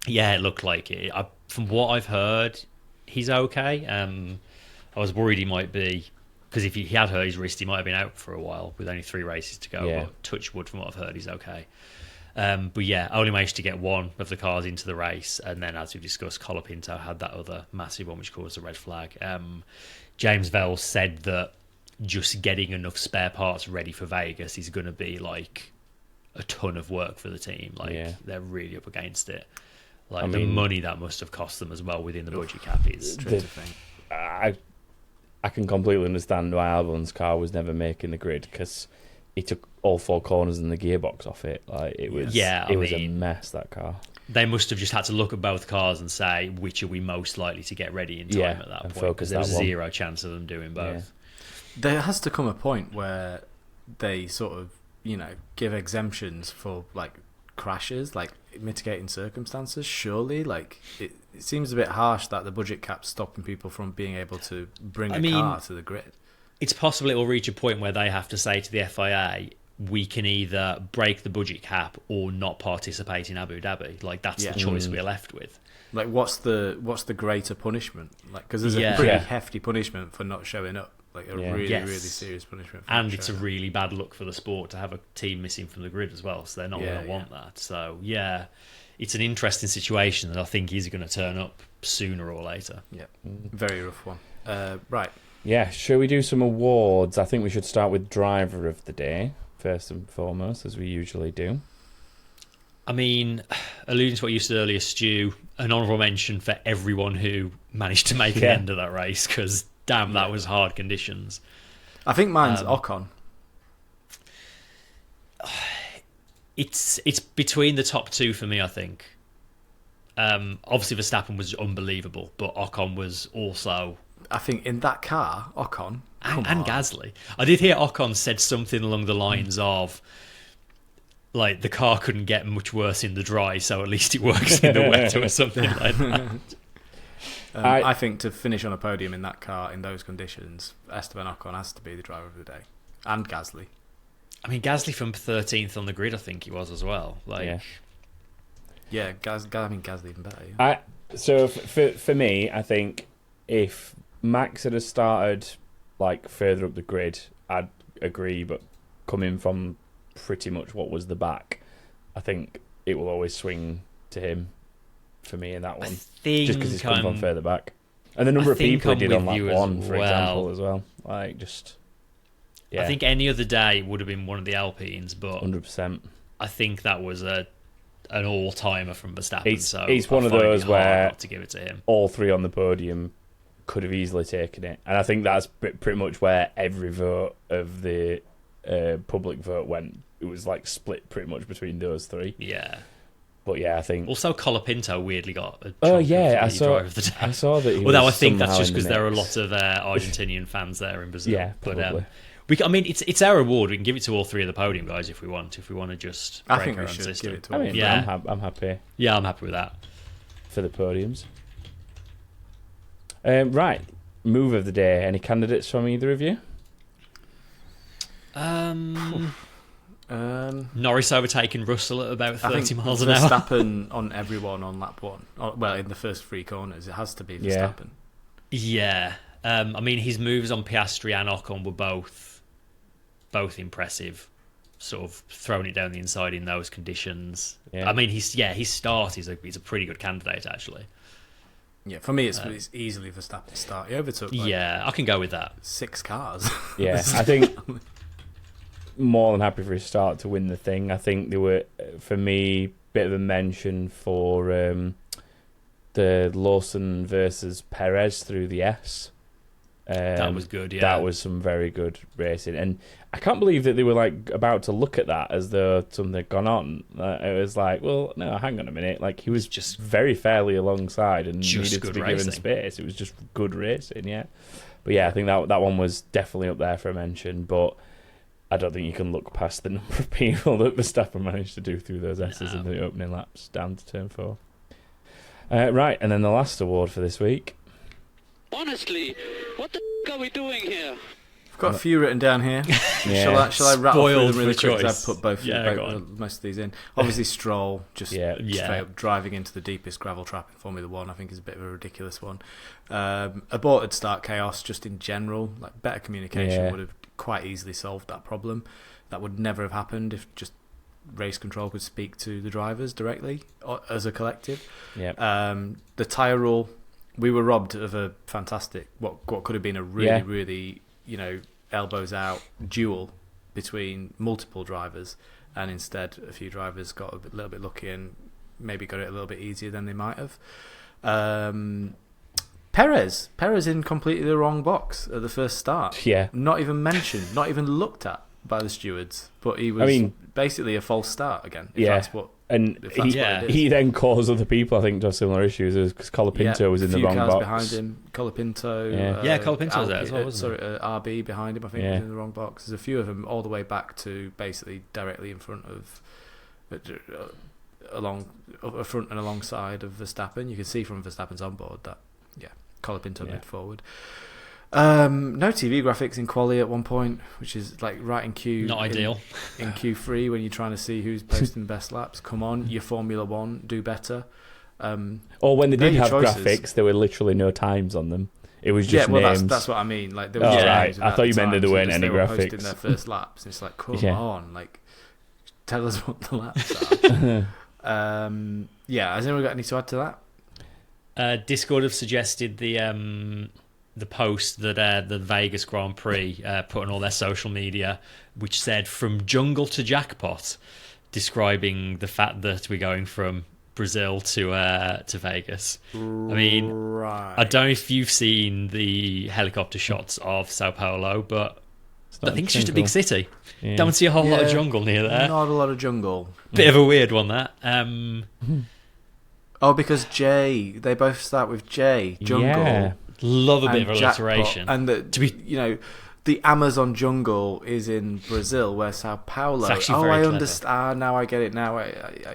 Yeah, it looked like it. From what I've heard, he's okay. I was worried he might be, because if he had hurt his wrist, he might have been out for a while with only 3 races to go. Yeah. But touch wood, from what I've heard, he's okay. But yeah, I only managed to get one of the cars into the race, and then as we discussed, Colapinto had that other massive one which caused a red flag. James Vell said that just getting enough spare parts ready for Vegas is going to be like a ton of work for the team. Like they're really up against it. Like the money that must have cost them as well within the budget cap is. I can completely understand why Albon's car was never making the grid, because he took all 4 corners and the gearbox off it. Like it was, was a mess, that car. They must have just had to look at both cars and say which are we most likely to get ready in time at that point, because there was zero chance of them doing both. There has to come a point where they sort of, give exemptions for like crashes, like mitigating circumstances. Surely, like it seems a bit harsh that the budget cap's stopping people from being able to bring a car to the grid. It's possible it will reach a point where they have to say to the FIA, we can either break the budget cap or not participate in Abu Dhabi. Like that's the choice we're left with. Like what's the greater punishment? Like, because there's a pretty hefty punishment for not showing up. Like a really serious punishment. And it's a really bad look for the sport to have a team missing from the grid as well. So they're not going to want that. So it's an interesting situation that I think is going to turn up sooner or later. Yeah, very rough one. Right. Yeah, shall we do some awards? I think we should start with driver of the day, first and foremost, as we usually do. I mean, alluding to what you said earlier, Stu, an honourable mention for everyone who managed to make an end of that race, because damn, that was hard conditions. I think mine's Ocon. It's between the top 2 for me, I think. Obviously, Verstappen was unbelievable, but Ocon was also... I think in that car, Ocon... And Gasly. I did hear Ocon said something along the lines of, like, the car couldn't get much worse in the dry, so at least it works in the wet or something like that. I think to finish on a podium in that car, in those conditions, Esteban Ocon has to be the driver of the day. And Gasly. I mean, Gasly from 13th on the grid, I think he was as well. Like, Gasly even better. Yeah. So for me, I think if Max had started like further up the grid, I'd agree. But coming from pretty much what was the back, I think it will always swing to him for me in that one. Just because he's come from further back, and the number of people he did on lap 1, for example, as well. Like just. Yeah. I think any other day would have been one of the Alpines, but 100%. I think that was an all-timer from Verstappen. It's one of those where not to give it to him. All 3 on the podium could have easily taken it, and I think that's pretty much where every vote of the public vote went. It was like split pretty much between those 3. Yeah. But yeah, I think also Colapinto weirdly got a I saw driver of the day. I saw that. Although I think that's just because there are a lot of Argentinian fans there in Brazil. Yeah, probably. But it's our award. We can give it to all 3 of the podium guys if we want. If we want to just break I think our we own should system. give it to all. I'm happy. Yeah, I'm happy with that for the podiums. Right, move of the day. Any candidates from either of you? Norris overtaking Russell at about 30 miles an hour. Verstappen on everyone on lap 1. Well, in the first 3 corners, it has to be Verstappen. Yeah. I mean, his moves on Piastri and Ocon were both impressive. Sort of throwing it down the inside in those conditions. Yeah. I mean, his start he's a pretty good candidate actually. Yeah, for me, it's easily Verstappen's start. He overtook. I can go with that. 6 cars. Yeah, I think more than happy for his start to win the thing. I think they were, for me, bit of a mention for the the Lawson versus Perez through the S. That was good, yeah. That was some very good racing. And I can't believe that they were like about to look at that as though something had gone on. It was like, well, no, hang on a minute. Like, he was just very fairly alongside and needed to be given space. It was just good racing, yeah. But yeah, I think that one was definitely up there for a mention. But I don't think you can look past the number of people that Verstappen managed to do through those S's in the opening laps down to turn 4. Right, and then the last award for this week. Honestly, what the f*** are we doing here? I've got a few written down here. Yeah. Shall I rattle through them really quick? Choice. I've put both most of these in. Obviously, Stroll just straight up driving into the deepest gravel trap in Formula 1, I think, is a bit of a ridiculous one. Aborted start chaos, just in general. Like, better communication would have quite easily solved that problem. That would never have happened if just race control could speak to the drivers directly as a collective. The tyre rule. We were robbed of a fantastic, what could have been a really, elbows out duel between multiple drivers, and instead a few drivers got a little bit lucky and maybe got it a little bit easier than they might have. Perez in completely the wrong box at the first start. Yeah. Not even mentioned, not even looked at by the stewards, but he was basically a false start again. That's what. And he then caused other people, I think, to have similar issues because Colapinto was in the wrong box. A few cars behind him. Colapinto. Colapinto was there as well, wasn't RB behind him, I think, was in the wrong box. There's a few of them all the way back to basically directly in front of, front and alongside of Verstappen. You can see from Verstappen's onboard that, Colapinto moved forward. No TV graphics in quali at one point, which is like right in Q. Not ideal. In Q3 when you're trying to see who's posting the best laps. Come on, your Formula 1, do better. Or when they did have graphics, there were literally no times on them. It was just names. That's what I mean. Like, there was right. I thought you meant that there weren't any graphics. Posting their first laps. It's like, come on, like, tell us what the laps are. Has anyone got any to add to that? Discord have suggested the post that the Vegas Grand Prix put on all their social media, which said "from jungle to jackpot," describing the fact that we're going from Brazil to Vegas. I mean, I don't know if you've seen the helicopter shots of Sao Paulo, but I think it's just a big city. Yeah. Don't see a whole lot of jungle near there. Not a lot of jungle. Bit of a weird one, that. Because they both start with J. Jungle. Yeah. Love a bit of alliteration. And the Amazon jungle is in Brazil, where Sao Paulo. It's actually very clever. Understand. Now I get it. Now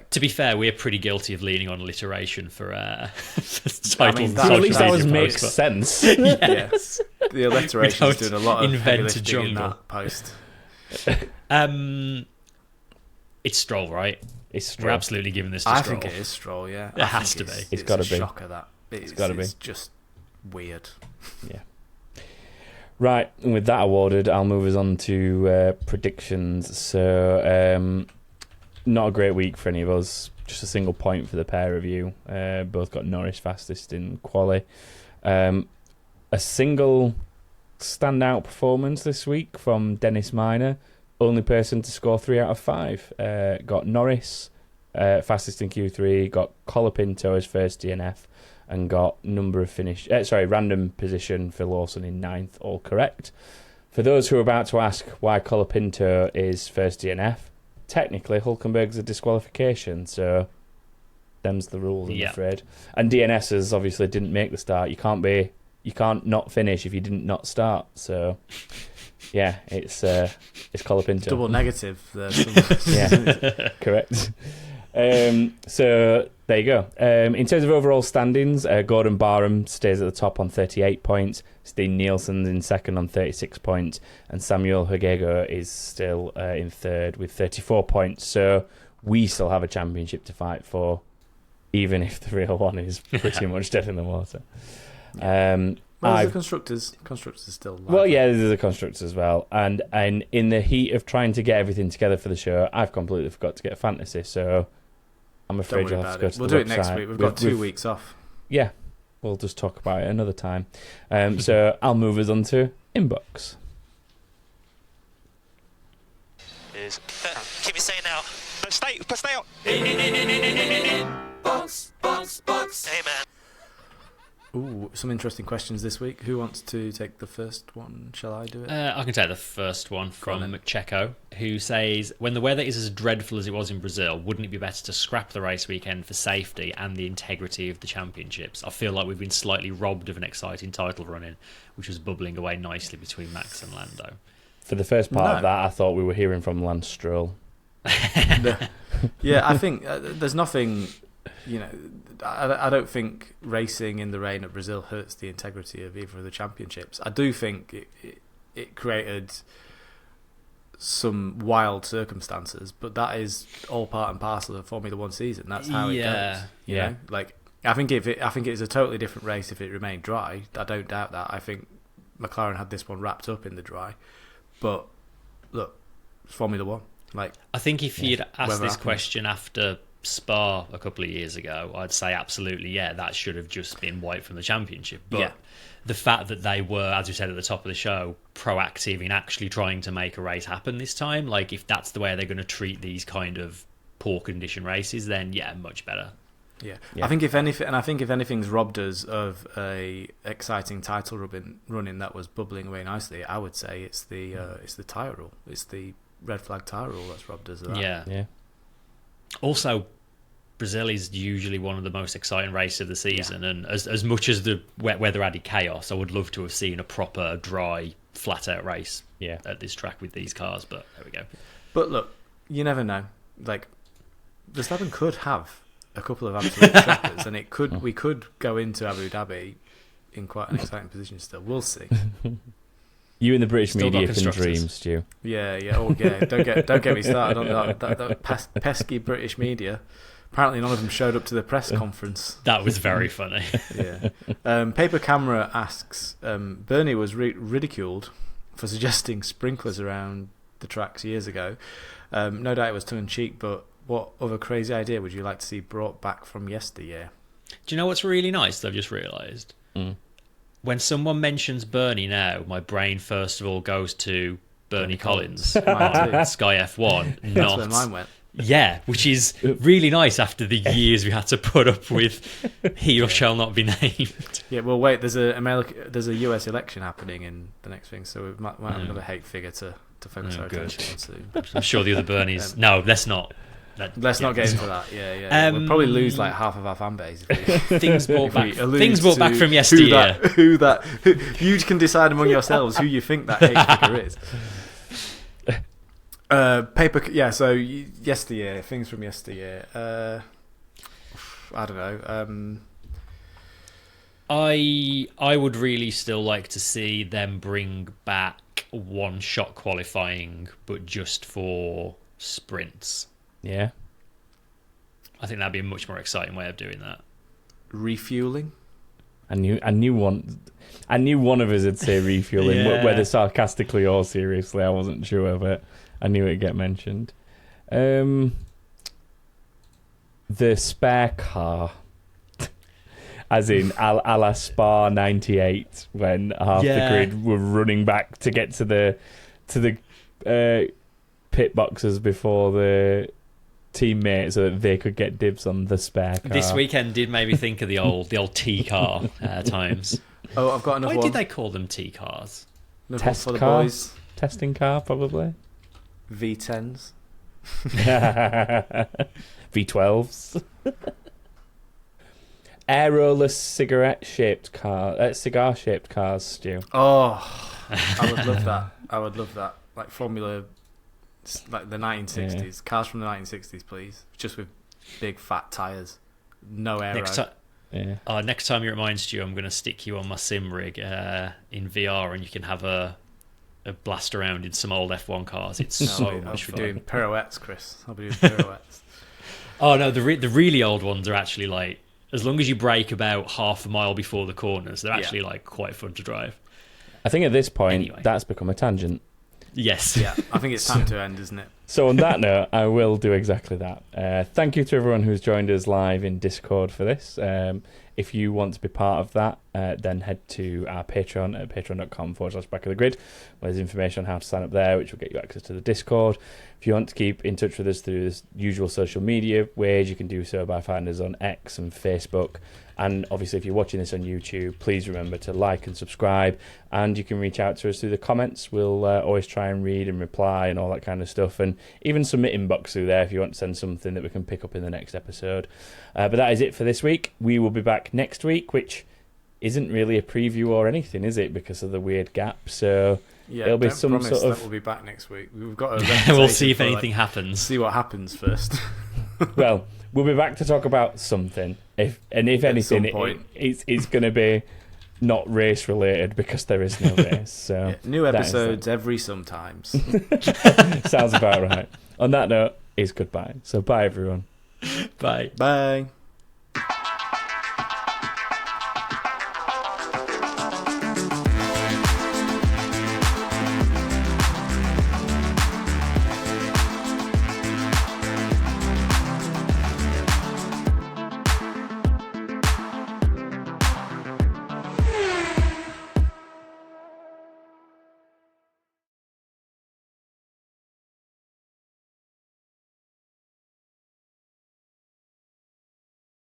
To be fair, we're pretty guilty of leaning on alliteration for titles. At least ours makes sense. Yes. The alliteration is doing a lot of heavy lifting jungle in that post. It's Stroll, right? It's Stroll. We're absolutely giving this to Stroll. I think it is Stroll, yeah. It has to be. It's got to be. Shocker that. It's got to be. It's just weird. Yeah. Right, and with that awarded, I'll move us on to predictions. So, not a great week for any of us. Just a single point for the pair of you. Both got Norris fastest in quali. A single standout performance this week from Dennis Minor. Only person to score 3 out of 5. Got Norris fastest in Q3. Got Colapinto as first DNF. And got random position for Lawson in 9th, all correct. For those who are about to ask why Colapinto is first DNF, technically Hülkenberg's a disqualification, so them's the rules, I'm afraid. And DNSs obviously didn't make the start. You can't not finish if you didn't not start. So yeah, it's Colapinto. Double negative there. Yeah, correct. So there you go. In terms of overall standings, Gordon Barham stays at the top on 38 points. Steen Nielsen's in second on 36 points, and Samuel Hagego is still in third with 34 points. So we still have a championship to fight for, even if the real one is pretty much dead in the water. The constructors are still live. Well, yeah, there's the constructors as well. And in the heat of trying to get everything together for the show, I've completely forgot to get a fantasy, so I'm afraid you'll have to go to the website. We'll do it next week. We've got 2 weeks off. Yeah, we'll just talk about it another time. So I'll move us on to Inbox. Keep it saying now. But stay out. Box. Hey, man. Ooh, some interesting questions this week. Who wants to take the first one? Shall I do it? I can take the first one from Checo, who says, when the weather is as dreadful as it was in Brazil, wouldn't it be better to scrap the race weekend for safety and the integrity of the championships? I feel like we've been slightly robbed of an exciting title run-in, which was bubbling away nicely between Max and Lando. For the first part of that, I thought we were hearing from Lance Stroll. Yeah, I think there's nothing... I don't think racing in the rain at Brazil hurts the integrity of either of the championships. I do think it created some wild circumstances, but that is all part and parcel of the Formula One season. That's how it goes. You know? Like I think it's a totally different race if it remained dry. I don't doubt that. I think McLaren had this one wrapped up in the dry, but look, it's Formula One. Like I think if you'd asked this question after Spa a couple of years ago, I'd say absolutely, that should have just been wiped from the championship. But the fact that they were, as we said at the top of the show, proactive in actually trying to make a race happen this time, like if that's the way they're going to treat these kind of poor condition races, then much better. Yeah. I think if anything's robbed us of a exciting title running that was bubbling away nicely, I would say it's the tyre rule. It's the red flag tyre rule that's robbed us of that. Yeah. Also, Brazil is usually one of the most exciting races of the season, and as much as the wet weather added chaos, I would love to have seen a proper, dry, flat-out race at this track with these cars, but there we go. But look, you never know. Like, Verstappen could have a couple of absolute shockers, and we could go into Abu Dhabi in quite an exciting position still. We'll see. You and the British media can dream, Stu. Yeah. Oh, yeah. Don't get me started on that pesky British media. Apparently, none of them showed up to the press conference. That was very funny. Yeah. Paper Camera asks, Bernie was ridiculed for suggesting sprinklers around the tracks years ago. No doubt it was tongue-in-cheek, but what other crazy idea would you like to see brought back from yesteryear? Do you know what's really nice that I've just realised? When someone mentions Bernie now, my brain first of all goes to Bernie Collins on Sky F1. That's where mine went. Yeah, which is really nice after the years we had to put up with he or shall not be named. Yeah, well, wait, there's a US election happening in the next thing, so we might have another hate figure to focus our attention on soon. I'm sure the other Bernies... No, let's not. Let's not get into that. Yeah. We'll probably lose like half of our fan base. Things brought back from yesteryear. Who you can decide among yourselves who you think that hate figure is. So yesteryear, things from yesteryear. I don't know. I would really still like to see them bring back one-shot qualifying, but just for sprints. Yeah. I think that'd be a much more exciting way of doing that. Refueling? I knew one of us would say refueling, whether sarcastically or seriously, I wasn't sure, but I knew it'd get mentioned. The spare car. As in a la Spa 98, when half the grid were running back to get to the pit boxes before the teammates so that they could get dibs on the spare car. This weekend did make me think of the old T car times. Oh, I've got another one. Why did they call them T cars? Test for the car? boys. Testing car, probably. V10s. V12s. Aeroless cigar-shaped cars, Stu. Oh, I would love that. Like Formula, like the 1960s. Yeah. Cars from the 1960s, please. Just with big fat tyres. No aero. Next time you remind Stu, I'm going to stick you on my sim rig in VR and you can have a blast around in some old F1 cars. It's so much fun. I'll be doing pirouettes, Chris. I'll be doing pirouettes. Oh, no, the really old ones are actually like, as long as you brake about half a mile before the corners, they're actually like quite fun to drive. I think at this point, that's become a tangent. Yes. Yeah, I think it's time to end, isn't it? So on that note, I will do exactly that. Thank you to everyone who's joined us live in Discord for this. If you want to be part of that, then head to our Patreon at patreon.com/back of the grid. There's information on how to sign up there, which will get you access to the Discord. If you want to keep in touch with us through the usual social media ways, you can do so by finding us on X and Facebook. And obviously, if you're watching this on YouTube, please remember to like and subscribe. And you can reach out to us through the comments. We'll always try and read and reply and all that kind of stuff. And even submit inbox through there if you want to send something that we can pick up in the next episode. But that is it for this week. We will be back next week, which isn't really a preview or anything, is it? Because of the weird gap. So yeah, it'll be some sort of... that we'll be back next week. We've got we'll see if anything happens. See what happens first. Well, we'll be back to talk about something. If anything, it's going to be not race related because there is no race. So yeah, new episodes every sometimes. Sounds about right. On that note, it's goodbye. So bye everyone. Bye. Bye.